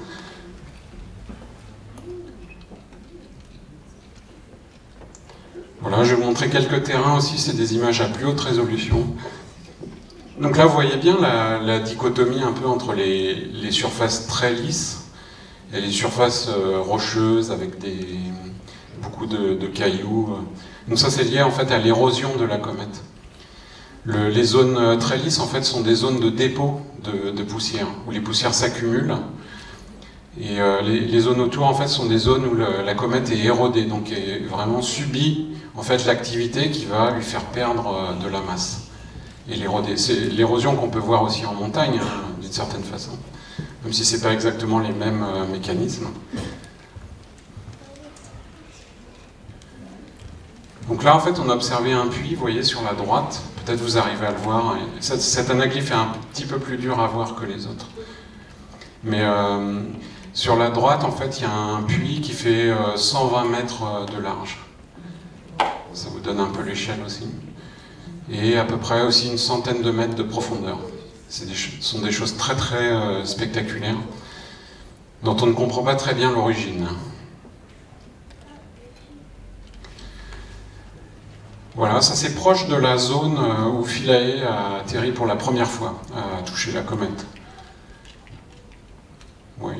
B: Voilà, je vais vous montrer quelques terrains aussi, c'est des images à plus haute résolution. Donc là, vous voyez bien la dichotomie un peu entre les surfaces très lisses et les surfaces rocheuses avec beaucoup de cailloux. Donc ça, c'est lié en fait à l'érosion de la comète. Les zones très lisses, en fait, sont des zones de dépôt de poussière, où les poussières s'accumulent. Et les zones autour, en fait, sont des zones où la comète est érodée, donc est vraiment subit en fait l'activité qui va lui faire perdre de la masse et l'éroder. C'est l'érosion qu'on peut voir aussi en montagne, hein, d'une certaine façon, même si c'est pas exactement les mêmes mécanismes. Donc là, en fait, on a observé un puits, vous voyez, sur la droite. Peut-être vous arrivez à le voir. Cet anaglyphe est un petit peu plus dur à voir que les autres. Mais sur la droite, en fait, il y a un puits qui fait 120 mètres de large. Ça vous donne un peu l'échelle aussi. Et à peu près aussi une centaine de mètres de profondeur. Ce sont des choses très très spectaculaires, dont on ne comprend pas très bien l'origine. Voilà, ça c'est proche de la zone où Philae a atterri pour la première fois, a touché la comète. Oui.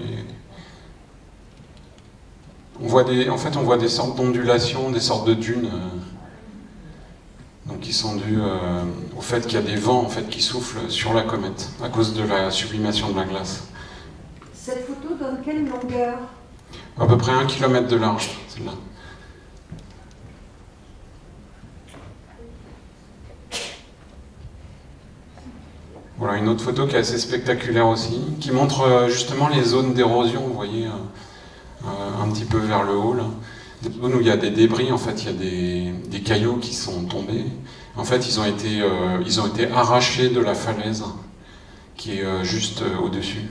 B: On voit on voit des sortes d'ondulations, des sortes de dunes, donc qui sont dues au fait qu'il y a des vents en fait, qui soufflent sur la comète à cause de la sublimation de la glace.
D: Cette photo donne quelle longueur?
B: À peu près 1 km de large, celle-là. Voilà une autre photo qui est assez spectaculaire aussi, qui montre justement les zones d'érosion, vous voyez, un petit peu vers le haut, là. Des zones où il y a des débris, en fait, il y a des cailloux qui sont tombés. En fait, ils ont été arrachés de la falaise qui est juste au-dessus.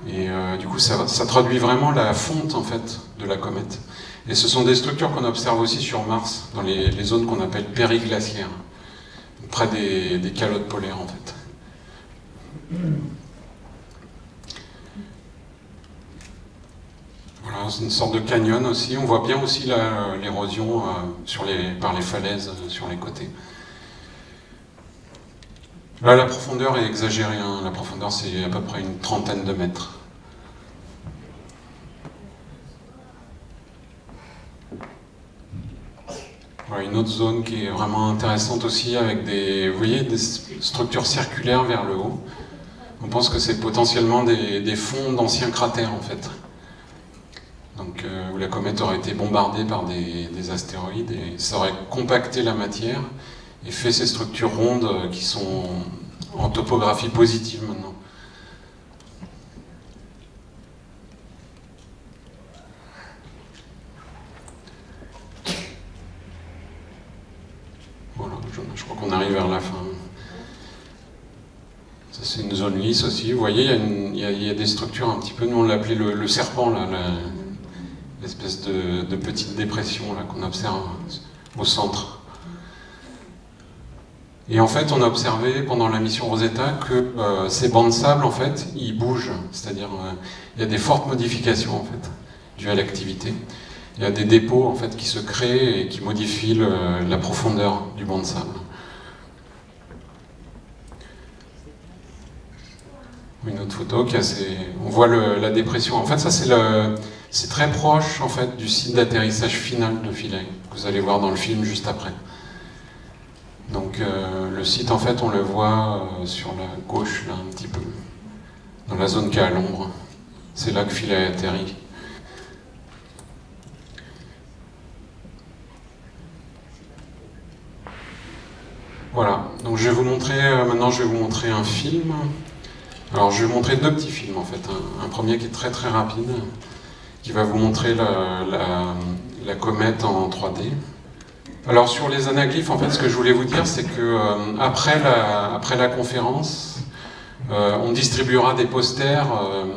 B: Et du coup, ça traduit vraiment la fonte, en fait, de la comète. Et ce sont des structures qu'on observe aussi sur Mars, dans les zones qu'on appelle périglaciaires, près des calottes polaires, en fait. Voilà, c'est une sorte de canyon aussi. On voit bien aussi l'érosion par les falaises sur les côtés. Là, la profondeur est exagérée. Hein. La profondeur, c'est à peu près une trentaine de mètres. Voilà, une autre zone qui est vraiment intéressante aussi, avec vous voyez, des structures circulaires vers le haut. On pense que c'est potentiellement des fonds d'anciens cratères, en fait. Donc, où la comète aurait été bombardée par des astéroïdes, et ça aurait compacté la matière et fait ces structures rondes qui sont en topographie positive maintenant. Voilà, je crois qu'on arrive vers la fin. Ça, c'est une zone lisse aussi. Vous voyez, il y a des structures un petit peu, nous on l'appelait le serpent, là, l'espèce de petite dépression là, qu'on observe au centre. Et en fait, on a observé pendant la mission Rosetta que ces bancs de sable, en fait, ils bougent. C'est-à-dire, il y a des fortes modifications, en fait, dues à l'activité. Il y a des dépôts, en fait, qui se créent et qui modifient la profondeur du banc de sable. Une autre photo qui est assez... On voit la dépression. En fait, ça, c'est très proche, en fait, du site d'atterrissage final de Philae, que vous allez voir dans le film juste après. Donc le site, en fait, on le voit sur la gauche, là, un petit peu, dans la zone qui est à l'ombre. C'est là que Philae atterrit. je vais vous montrer, maintenant je vais vous montrer un film. Alors je vais vous montrer deux petits films en fait. Un premier qui est très très rapide, qui va vous montrer la comète en 3D. Alors sur les anaglyphes, en fait, ce que je voulais vous dire, c'est que après la conférence, on distribuera des posters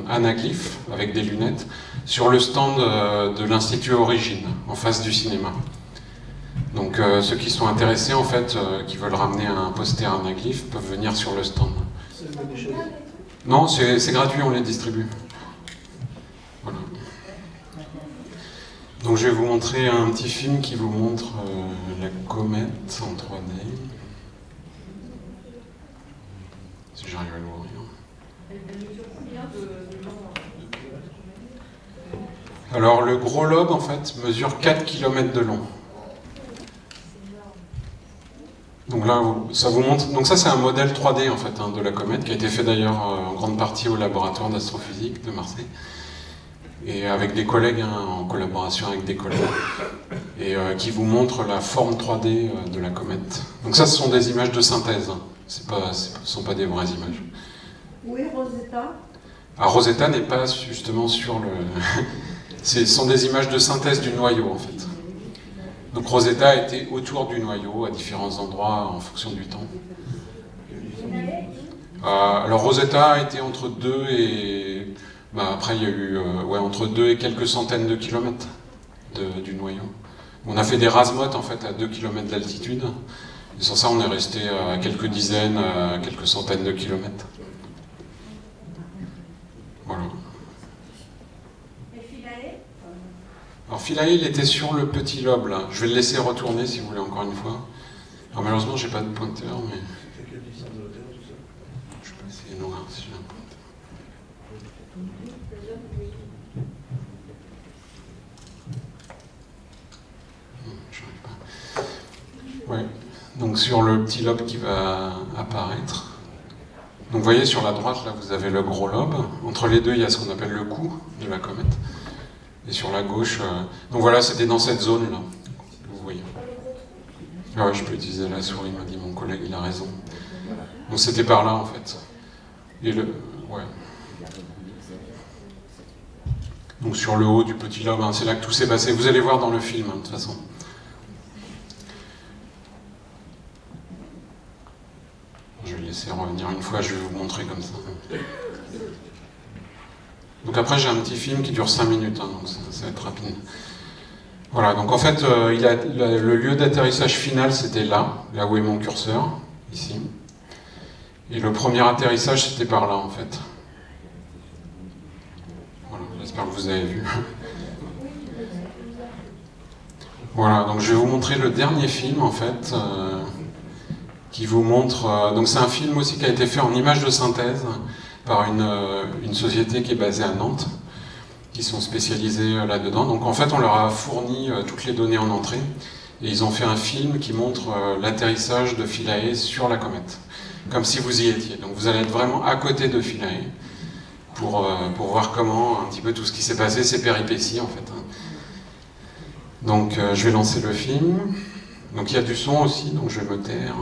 B: anaglyphes avec des lunettes sur le stand de l'Institut Origine, en face du cinéma. Donc ceux qui sont intéressés, en fait, qui veulent ramener un poster anaglyphe, peuvent venir sur le stand. Non, c'est gratuit, on les distribue. Voilà. Donc je vais vous montrer un petit film qui vous montre la comète en 3D. Si j'arrive à l'ouvrir. Alors le gros lobe en fait mesure 4 km de long. Donc là, ça vous montre. Donc ça c'est un modèle 3D en fait de la comète qui a été fait d'ailleurs en grande partie au laboratoire d'astrophysique de Marseille. Et avec des collègues, en collaboration avec des collègues, et qui vous montrent la forme 3D de la comète. Donc ça, ce sont des images de synthèse, ce ne sont pas des vraies images.
D: Où est Rosetta?
B: Ah, Rosetta n'est pas justement sur le... Ce sont des images de synthèse du noyau, en fait. Donc Rosetta était autour du noyau, à différents endroits, en fonction du temps. Alors Rosetta a été entre 2 et... après, il y a eu entre 2 et quelques centaines de kilomètres du noyau. On a fait des rasmotes en fait à 2 km d'altitude. Et sans ça, on est resté à quelques dizaines, à quelques centaines de kilomètres. Voilà.
D: Et Philae?
B: Alors Philae, il était sur le petit lobe là. Je vais le laisser retourner si vous voulez encore une fois. Alors malheureusement, j'ai pas de pointeur, mais... Je peux essayer de voir si j'ai un pointeur. Ouais. Donc sur le petit lobe qui va apparaître. Donc vous voyez sur la droite là vous avez le gros lobe. Entre les deux il y a ce qu'on appelle le cou de la comète. Et sur la gauche, donc voilà c'était dans cette zone là. Vous voyez. Ah ouais, je peux utiliser la souris, m'a dit mon collègue, il a raison. Donc c'était par là en fait. Et ouais. Donc sur le haut du petit lobe, c'est là que tout s'est passé. Vous allez voir dans le film de toute façon. Je vais laisser revenir une fois, je vais vous montrer comme ça. Donc après j'ai un petit film qui dure 5 minutes, donc ça va être rapide. Voilà, donc en fait le lieu d'atterrissage final c'était là où est mon curseur, ici. Et le premier atterrissage c'était par là en fait. Voilà, j'espère que vous avez vu. Voilà, donc je vais vous montrer le dernier film en fait. Qui vous montre... donc c'est un film aussi qui a été fait en images de synthèse par une société qui est basée à Nantes, qui sont spécialisés là-dedans. Donc en fait on leur a fourni toutes les données en entrée, et ils ont fait un film qui montre l'atterrissage de Philae sur la comète, comme si vous y étiez. Donc vous allez être vraiment à côté de Philae, pour voir comment, un petit peu tout ce qui s'est passé, ces péripéties en fait. Donc je vais lancer le film. Donc il y a du son aussi, donc je vais me taire.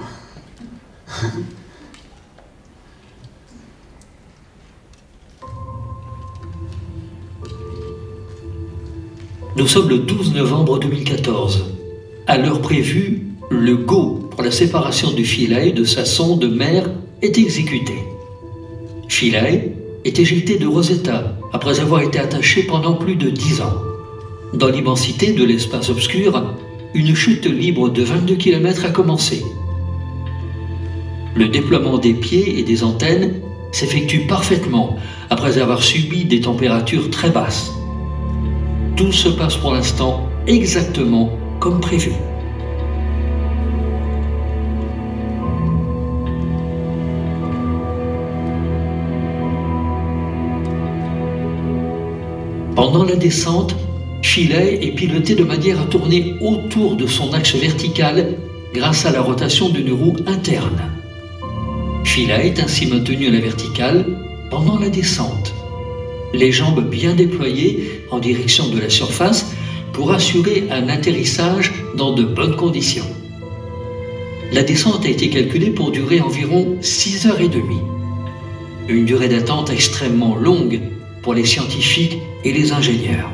E: Nous sommes le 12 novembre 2014. À l'heure prévue, le go pour la séparation du Philae de sa sonde mère est exécuté. Philae est éjecté de Rosetta après avoir été attaché pendant plus de 10 ans. Dans l'immensité de l'espace obscur, une chute libre de 22 km a commencé. Le déploiement des pieds et des antennes s'effectue parfaitement après avoir subi des températures très basses. Tout se passe pour l'instant exactement comme prévu. Pendant la descente, Philae est piloté de manière à tourner autour de son axe vertical grâce à la rotation d'une roue interne. Philae est ainsi maintenu à la verticale pendant la descente, les jambes bien déployées en direction de la surface pour assurer un atterrissage dans de bonnes conditions. La descente a été calculée pour durer environ 6h30. Une durée d'attente extrêmement longue pour les scientifiques et les ingénieurs.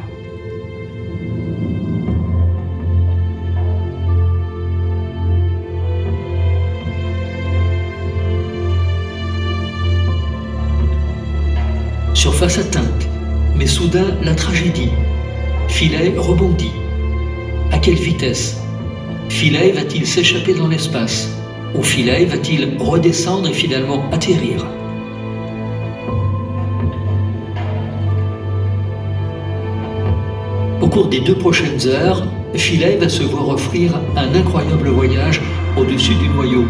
E: Surface atteinte, mais soudain la tragédie. Philae rebondit. À quelle vitesse? Philae va-t-il s'échapper dans l'espace? Ou Philae va-t-il redescendre et finalement atterrir? Au cours des 2 prochaines heures, Philae va se voir offrir un incroyable voyage au-dessus du noyau,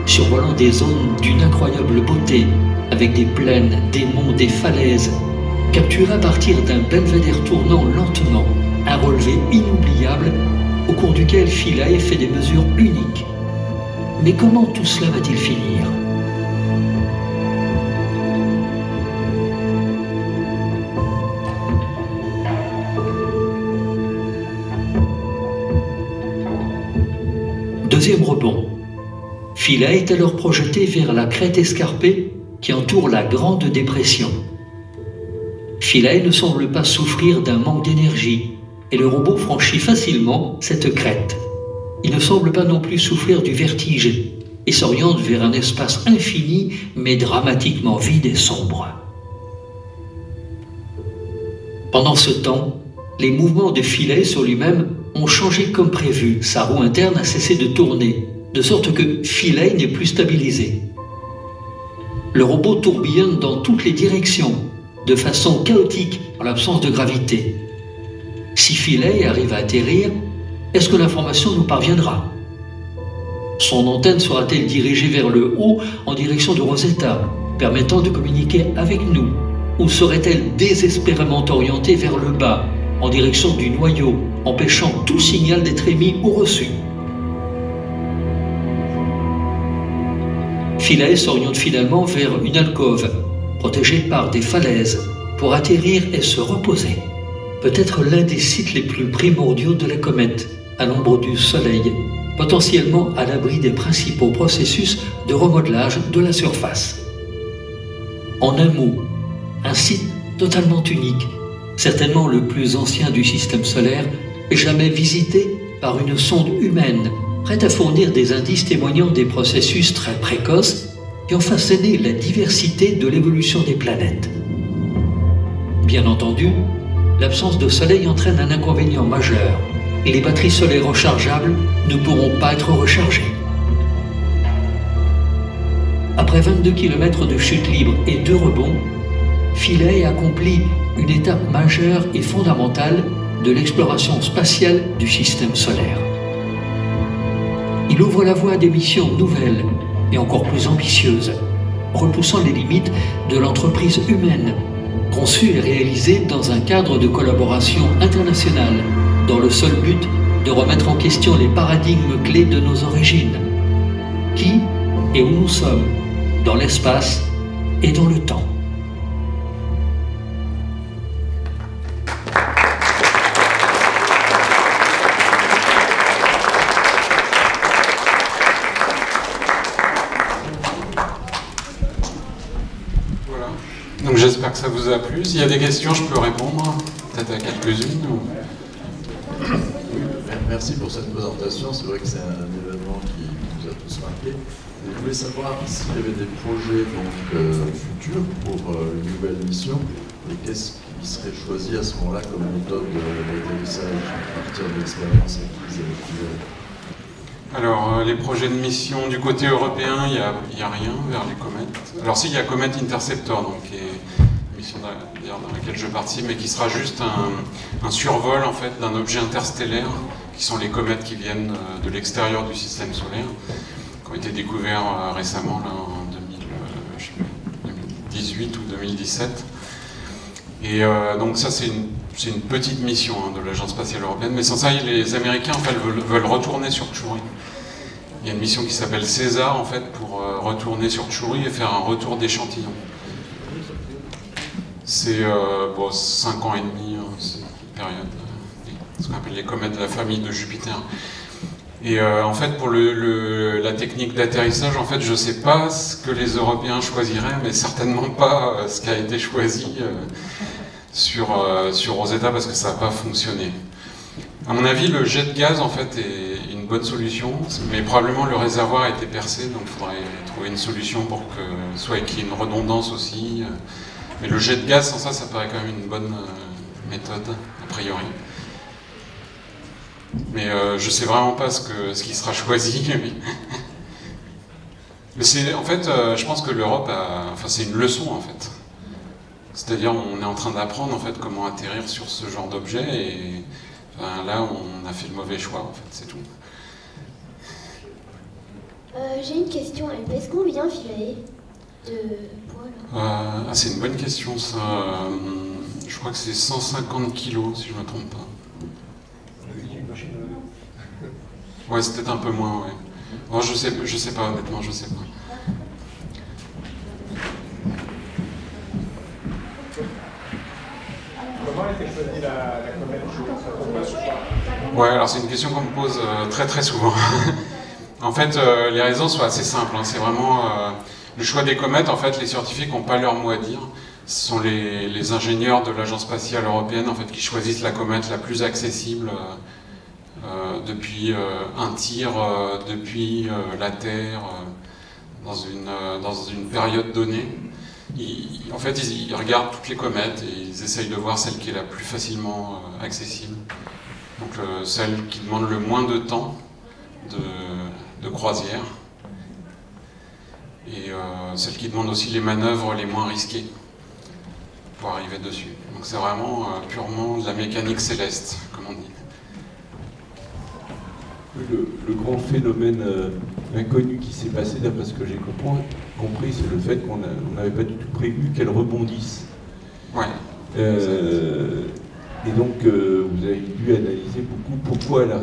E: survolant des zones d'une incroyable beauté, avec des plaines, des monts, des falaises, capturé à partir d'un belvédère tournant lentement, un relevé inoubliable au cours duquel Philae fait des mesures uniques. Mais comment tout cela va-t-il finir? Deuxième rebond. Philae est alors projeté vers la crête escarpée qui entoure la Grande Dépression. Philae ne semble pas souffrir d'un manque d'énergie et le robot franchit facilement cette crête. Il ne semble pas non plus souffrir du vertige et s'oriente vers un espace infini mais dramatiquement vide et sombre. Pendant ce temps, les mouvements de Philae sur lui-même ont changé comme prévu. Sa roue interne a cessé de tourner, de sorte que Philae n'est plus stabilisé. Le robot tourbillonne dans toutes les directions, de façon chaotique en l'absence de gravité. Si Philae arrive à atterrir, est-ce que l'information nous parviendra? Son antenne sera-t-elle dirigée vers le haut en direction de Rosetta, permettant de communiquer avec nous? Ou serait-elle désespérément orientée vers le bas, en direction du noyau, empêchant tout signal d'être émis ou reçu? Philae s'oriente finalement vers une alcôve, protégée par des falaises, pour atterrir et se reposer. Peut-être l'un des sites les plus primordiaux de la comète, à l'ombre du Soleil, potentiellement à l'abri des principaux processus de remodelage de la surface. En un mot, un site totalement unique, certainement le plus ancien du système solaire, jamais visité par une sonde humaine, prête à fournir des indices témoignant des processus très précoces qui ont façonné la diversité de l'évolution des planètes. Bien entendu, l'absence de soleil entraîne un inconvénient majeur. Les batteries solaires rechargeables ne pourront pas être rechargées. Après 22 km de chute libre et 2 rebonds, Philae accomplit une étape majeure et fondamentale de l'exploration spatiale du système solaire. Il ouvre la voie à des missions nouvelles et encore plus ambitieuses, repoussant les limites de l'entreprise humaine, conçue et réalisée dans un cadre de collaboration internationale, dans le seul but de remettre en question les paradigmes clés de nos origines. Qui et où nous sommes, dans l'espace et dans le temps.
B: Voilà. Donc j'espère que ça vous a plu. S'il y a des questions, je peux répondre, peut-être à quelques-unes. Ou...
C: Merci pour cette présentation. C'est vrai que c'est un événement qui nous a tous marqués. Je voulais savoir s'il y avait des projets futurs pour une nouvelle mission et qu'est-ce qui serait choisi à ce moment-là comme méthode d'atterrissage à partir de l'expérience que vous avez pu.
B: Alors, les projets de mission du côté européen, il n'y a rien vers les comètes. Alors si, il y a Comet Interceptor, donc, qui est une mission dans laquelle je participe, mais qui sera juste un survol en fait, d'un objet interstellaire, qui sont les comètes qui viennent de l'extérieur du système solaire, qui ont été découverts récemment, là, en 2018 ou 2017. Et donc ça, c'est une petite mission hein, de l'Agence spatiale européenne, mais sans ça, les Américains en fait, veulent retourner sur Tchouri. Il y a une mission qui s'appelle César, en fait, pour retourner sur Tchouri et faire un retour d'échantillons. C'est 5 ans et demi, hein, c'est une période, ce qu'on appelle les comètes de la famille de Jupiter. Et en fait, pour la technique d'atterrissage, en fait, je ne sais pas ce que les Européens choisiraient, mais certainement pas ce qui a été choisi sur Rosetta, parce que ça n'a pas fonctionné. À mon avis, le jet de gaz, en fait, est une bonne solution, mais probablement le réservoir a été percé, donc il faudrait trouver une solution pour que soit qu'il y ait une redondance aussi. Mais le jet de gaz, sans ça, ça paraît quand même une bonne méthode, a priori. Mais je sais vraiment pas ce qui sera choisi. Mais en fait, je pense que l'Europe enfin, c'est une leçon, en fait. C'est-à-dire, on est en train d'apprendre, en fait, comment atterrir sur ce genre d'objet, et enfin, là, on a fait le mauvais choix, en fait, c'est tout.
F: J'ai une question. Elle pèse combien, Philae, de poids, là?
B: C'est une bonne question, ça. Je crois que c'est 150 kilos, si je ne me trompe pas. Ouais, c'est peut-être un peu moins, ouais. Bon, je sais pas, honnêtement, je sais pas.
G: Comment a été choisie la comète? Pourquoi ce choix?
B: Ouais, alors c'est une question qu'on me pose très très souvent. En fait, les raisons sont assez simples, hein. C'est vraiment le choix des comètes. En fait, les scientifiques n'ont pas leur mot à dire. Ce sont les ingénieurs de l'Agence spatiale européenne, en fait, qui choisissent la comète la plus accessible depuis un tir, depuis la Terre, dans une période donnée. En fait, ils regardent toutes les comètes et ils essayent de voir celle qui est la plus facilement accessible. Donc celle qui demande le moins de temps de croisière, et celle qui demande aussi les manœuvres les moins risquées pour arriver dessus. Donc c'est vraiment purement de la mécanique céleste, comme on dit.
H: Le grand phénomène inconnu qui s'est passé, d'après ce que j'ai compris, c'est le fait qu'on n'avait pas du tout prévu qu'elle rebondisse.
B: Ouais.
H: Et donc, vous avez dû analyser beaucoup pourquoi elle a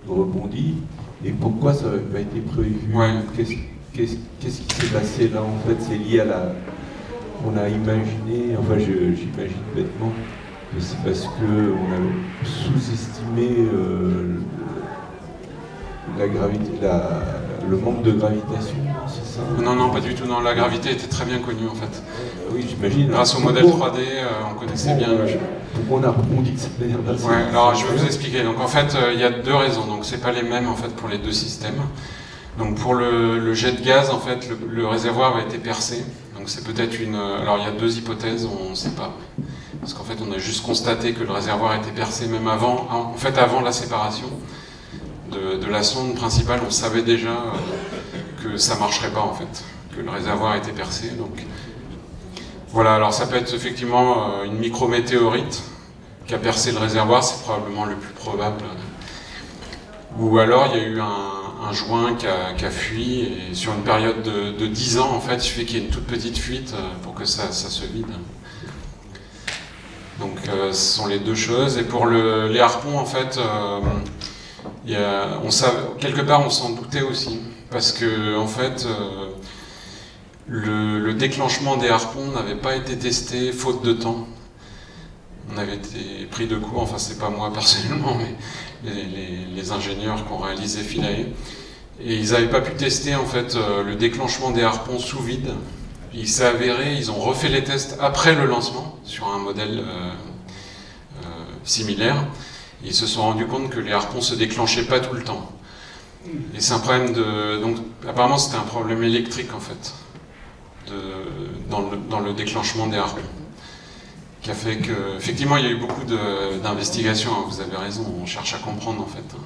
H: rebondi et pourquoi ça n'avait pas été prévu.
B: Ouais.
H: Qu'est-ce qui s'est passé là, en fait? C'est lié à on a imaginé, enfin j'imagine bêtement, que c'est parce qu'on a sous-estimé la gravité, le manque de gravitation, c'est ça?
B: Non, pas du tout. Non, la gravité était très bien connue, en fait.
H: Oui, j'imagine.
B: Grâce au modèle 3D, on connaissait bien le jeu.
H: Pourquoi on a rebondi de cette manière-là?
B: Ouais, alors je vais vous expliquer. Donc en fait, il y a deux raisons. Donc c'est pas les mêmes en fait pour les deux systèmes. Donc pour le jet de gaz, en fait, le réservoir a été percé. Donc c'est peut-être une. Alors il y a deux hypothèses, on ne sait pas. Parce qu'en fait, on a juste constaté que le réservoir était percé même avant. En fait, avant la séparation de la sonde principale, on savait déjà que ça marcherait pas en fait, que le réservoir était percé. Donc voilà, alors ça peut être effectivement une micrométéorite qui a percé le réservoir, c'est probablement le plus probable. Ou alors il y a eu un joint qui a fui, et sur une période de 10 ans, en fait, il suffit qu'il y ait une toute petite fuite pour que ça se vide. Donc ce sont les deux choses. Et pour les harpons, en fait, quelque part on s'en doutait aussi, parce que en fait le déclenchement des harpons n'avait pas été testé faute de temps. On avait été pris de court, enfin c'est pas moi personnellement, mais les ingénieurs qui ont réalisé Philae, et ils n'avaient pas pu tester en fait le déclenchement des harpons sous vide. Il s'est avéré, ils ont refait les tests après le lancement sur un modèle similaire. Ils se sont rendus compte que les harpons se déclenchaient pas tout le temps. Et c'est un problème donc apparemment c'était un problème électrique en fait, dans le déclenchement des harpons, qui a fait que, effectivement, il y a eu beaucoup d'investigations, hein, vous avez raison, on cherche à comprendre en fait, hein,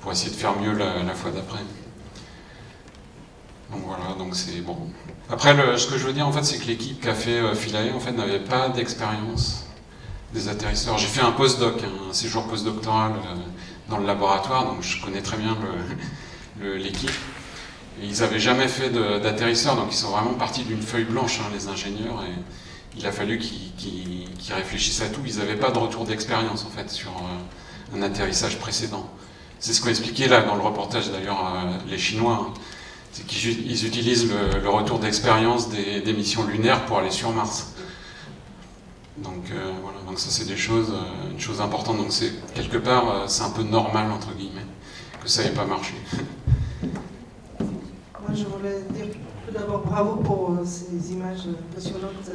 B: pour essayer de faire mieux la fois d'après. Donc voilà, donc c'est bon. Après, ce que je veux dire en fait, c'est que l'équipe qui a fait Philae en fait n'avait pas d'expérience des atterrisseurs. J'ai fait un postdoc, un séjour postdoctoral dans le laboratoire, donc je connais très bien l'équipe. Et ils n'avaient jamais fait d'atterrisseur, donc ils sont vraiment partis d'une feuille blanche, hein, les ingénieurs, et il a fallu qu'ils réfléchissent à tout. Ils n'avaient pas de retour d'expérience en fait sur un atterrissage précédent. C'est ce qu'ont expliqué là dans le reportage d'ailleurs les Chinois, hein. C'est qu'ils utilisent le retour d'expérience des missions lunaires pour aller sur Mars. Donc voilà, donc ça c'est une chose importante, donc c'est quelque part c'est un peu normal entre guillemets que ça n'ait pas marché.
I: Moi, je voulais dire tout d'abord bravo pour ces images impressionnantes.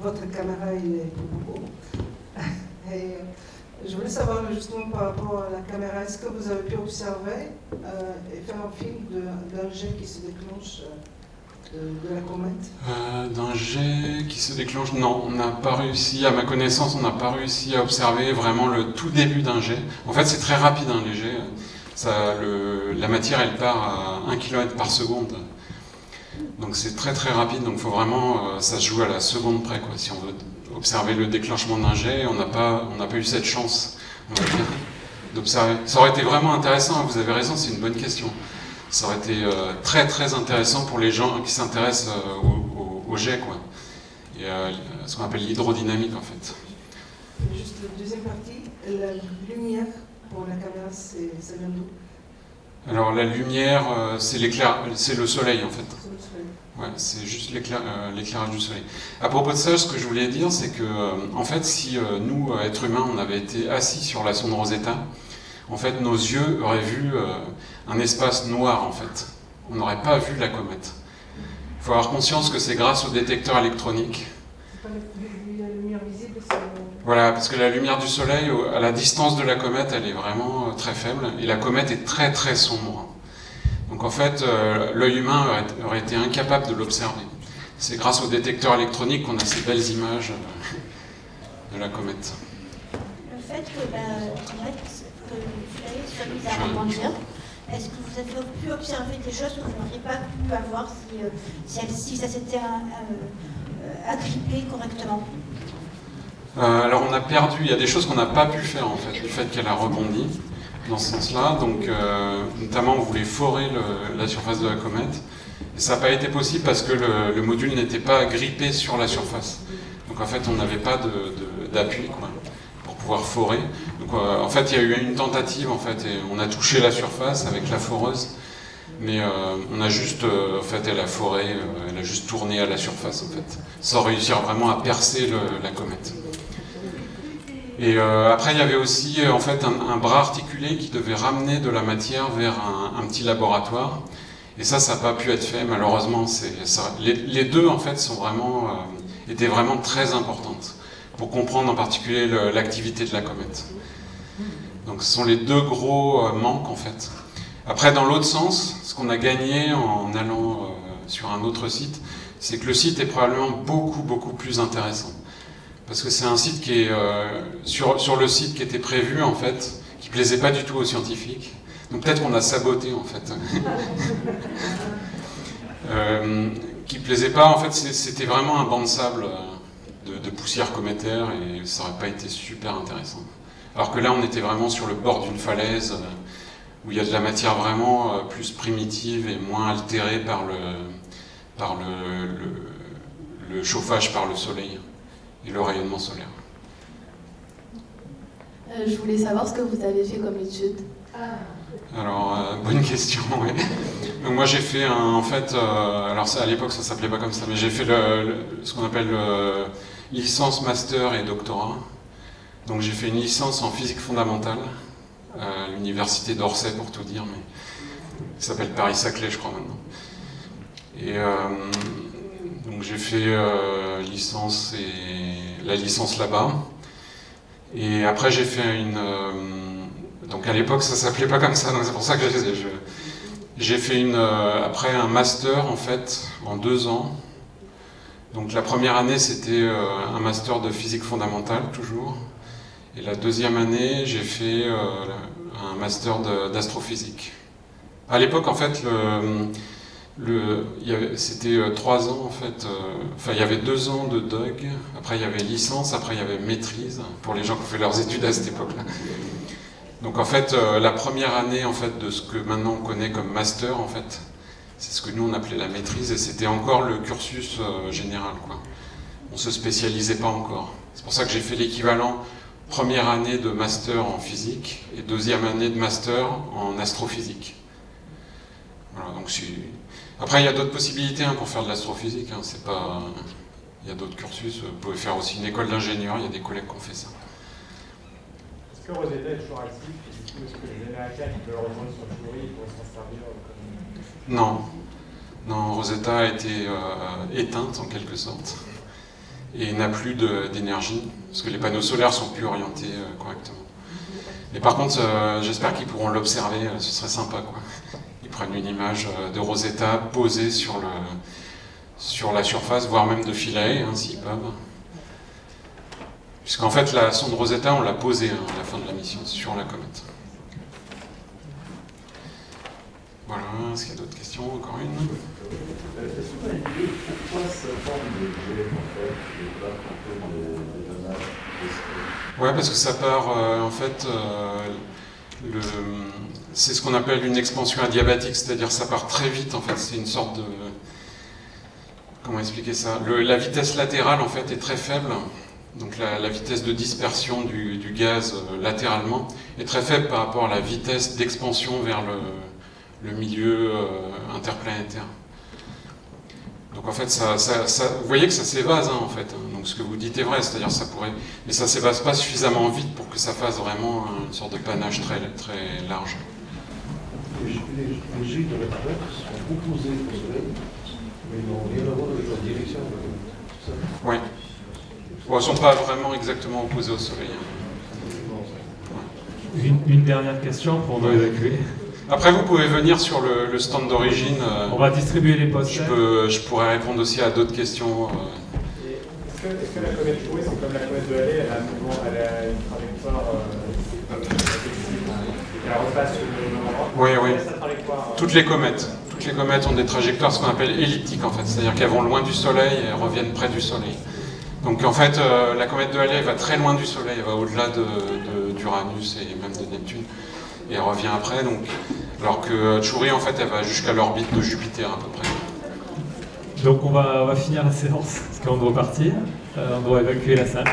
I: Votre caméra, il est beau. Et je voulais savoir justement par rapport à la caméra, est-ce que vous avez pu observer et faire un film d'un jet qui se déclenche de la comète?
B: D'un jet qui se déclenche? Non, on n'a pas réussi, à ma connaissance, on n'a pas réussi à observer vraiment le tout début d'un jet. En fait, c'est très rapide, hein, les jets. La matière, elle part à 1 km par seconde. Donc c'est très très rapide, donc il faut vraiment, ça se joue à la seconde près, quoi. Si on veut observer le déclenchement d'un jet, on n'a pas eu cette chance, d'observer. Ça aurait été vraiment intéressant, hein, vous avez raison, c'est une bonne question. Ça aurait été très très intéressant pour les gens qui s'intéressent au jet, quoi. Et ce qu'on appelle l'hydrodynamique, en fait.
I: Juste la deuxième partie, la lumière pour la caméra, ça vient d'où?
B: Alors la lumière, c'est le soleil, en fait. Ouais, c'est juste l'éclairage du soleil. À propos de ça, ce que je voulais dire, c'est que, en fait, si nous, êtres humains, on avait été assis sur la sonde Rosetta, en fait, nos yeux auraient vu un espace noir, en fait. On n'aurait pas vu la comète. Il faut avoir conscience que c'est grâce au détecteur électronique.
I: C'est pas la lumière visible, c'est...
B: Voilà, parce que la lumière du soleil, à la distance de la comète, elle est vraiment très faible, et la comète est très très sombre. Donc en fait, l'œil humain aurait été incapable de l'observer. C'est grâce au détecteur électronique qu'on a ces belles images de la comète.
D: Le fait que la comète soit mise à rebondir, est-ce que vous avez pu observer des choses que vous n'auriez pas pu avoir si ça s'était agrippé correctement?
B: Alors on a perdu, il y a des choses qu'on n'a pas pu faire en fait, du fait qu'elle a rebondi dans ce sens-là. Donc notamment on voulait forer la surface de la comète. Et ça n'a pas été possible parce que le module n'était pas grippé sur la surface. Donc en fait on n'avait pas d'appui pour pouvoir forer. Donc en fait il y a eu une tentative en fait, et on a touché la surface avec la foreuse. Mais on a juste, en fait, elle a foré, elle a juste tourné à la surface, en fait, sans réussir vraiment à percer la comète. Et après, il y avait aussi, en fait, un bras articulé qui devait ramener de la matière vers un petit laboratoire. Et ça n'a pas pu être fait, malheureusement. Les deux, en fait, étaient vraiment très importantes pour comprendre en particulier l'activité de la comète. Donc, ce sont les deux gros manques, en fait. Après, dans l'autre sens, ce qu'on a gagné en allant sur un autre site, c'est que le site est probablement beaucoup, beaucoup plus intéressant. Parce que c'est un site qui est, sur le site qui était prévu, en fait, qui ne plaisait pas du tout aux scientifiques. Donc peut-être qu'on a saboté, en fait. Qui ne plaisait pas, en fait, c'était vraiment un banc de sable de poussière cométaire, et ça n'aurait pas été super intéressant. Alors que là, on était vraiment sur le bord d'une falaise, où il y a de la matière vraiment plus primitive et moins altérée par le chauffage par le soleil et le rayonnement solaire.
J: Je voulais savoir ce que vous avez fait comme étude.
B: Alors, bonne question, oui. Donc moi j'ai fait en fait, alors à l'époque ça s'appelait pas comme ça, mais j'ai fait ce qu'on appelle licence, master et doctorat. Donc j'ai fait une licence en physique fondamentale, à l'université d'Orsay pour tout dire, mais ça s'appelle Paris-Saclay je crois maintenant. Et donc j'ai fait la licence là-bas. Et après j'ai fait donc à l'époque ça s'appelait pas comme ça, donc c'est pour ça que j'ai fait après un master en fait, en 2 ans. Donc la première année c'était un master de physique fondamentale toujours. Et la deuxième année, j'ai fait un master d'astrophysique. À l'époque, en fait, c'était 3 ans, en fait. Enfin, il y avait 2 ans de DOG, après il y avait licence, après il y avait maîtrise, pour les gens qui ont fait leurs études à cette époque-là. Donc en fait, la première année, en fait, de ce que maintenant on connaît comme master, en fait, c'est ce que nous on appelait la maîtrise, et c'était encore le cursus général, quoi. On ne se spécialisait pas encore. C'est pour ça que j'ai fait l'équivalent. Première année de master en physique et deuxième année de master en astrophysique. Voilà, donc après, il y a d'autres possibilités pour faire de l'astrophysique. Il y a d'autres cursus. Vous pouvez faire aussi une école d'ingénieur. Il y a des collègues qui ont fait ça.
I: Parce
G: que Rosetta est toujours actif? Et du coup, est-ce que les Américains qui veulent rejoindre sur Tchouri, ils pourraient s'en servir comme...
B: Non. Non, Rosetta a été éteinte en quelque sorte et n'a plus d'énergie parce que les panneaux solaires sont plus orientés correctement. Et par contre, j'espère qu'ils pourront l'observer, ce serait sympa quoi. Ils prennent une image de Rosetta posée sur la surface, voire même de Philae, hein, s'ils peuvent. Puisqu'en fait, la sonde Rosetta, on l'a posée à la fin de la mission sur la comète. Voilà, est-ce qu'il y a d'autres questions? Encore une?
C: Est-ce qu'on a une idée pourquoi ça forme des jets en fait, et pas plutôt des dommages?
B: Ouais, parce que ça part, en fait, c'est ce qu'on appelle une expansion adiabatique, c'est-à-dire ça part très vite, en fait, c'est une sorte de... Comment expliquer ça? La vitesse latérale, en fait, est très faible, donc la vitesse de dispersion du gaz latéralement est très faible par rapport à la vitesse d'expansion vers le milieu interplanétaire. Donc en fait, vous voyez que ça s'évase en fait. Donc ce que vous dites est vrai, c'est-à-dire ça pourrait, mais ça s'évase pas suffisamment vite pour que ça fasse vraiment une sorte de panache très large.
K: Les jets de la comète sont opposés au Soleil, mais n'ont rien à voir avec la direction.
B: Oui. Bon, ils ne sont pas vraiment exactement opposés au Soleil.
L: Une dernière question pour nous évacuer.
B: Après, vous pouvez venir sur le stand d'origine.
L: On va distribuer les posters.
B: Je pourrais répondre aussi à d'autres questions.
G: Est-ce que la comète Chloé, c'est comme la comète de Halley, elle a une trajectoire elle repasse le même endroit?
B: Oui, oui.
G: Sa trajectoire,
B: toutes les comètes ont des trajectoires, ce qu'on appelle elliptiques en fait. C'est-à-dire qu'elles vont loin du Soleil et elles reviennent près du Soleil. Donc en fait, la comète de Halley va très loin du Soleil, elle va au-delà d'Uranus et même de Neptune. Et elle revient après, donc, alors que Tchouri, en fait, elle va jusqu'à l'orbite de Jupiter à peu près.
L: Donc on va finir la séance, parce qu'on doit partir, on doit évacuer la salle.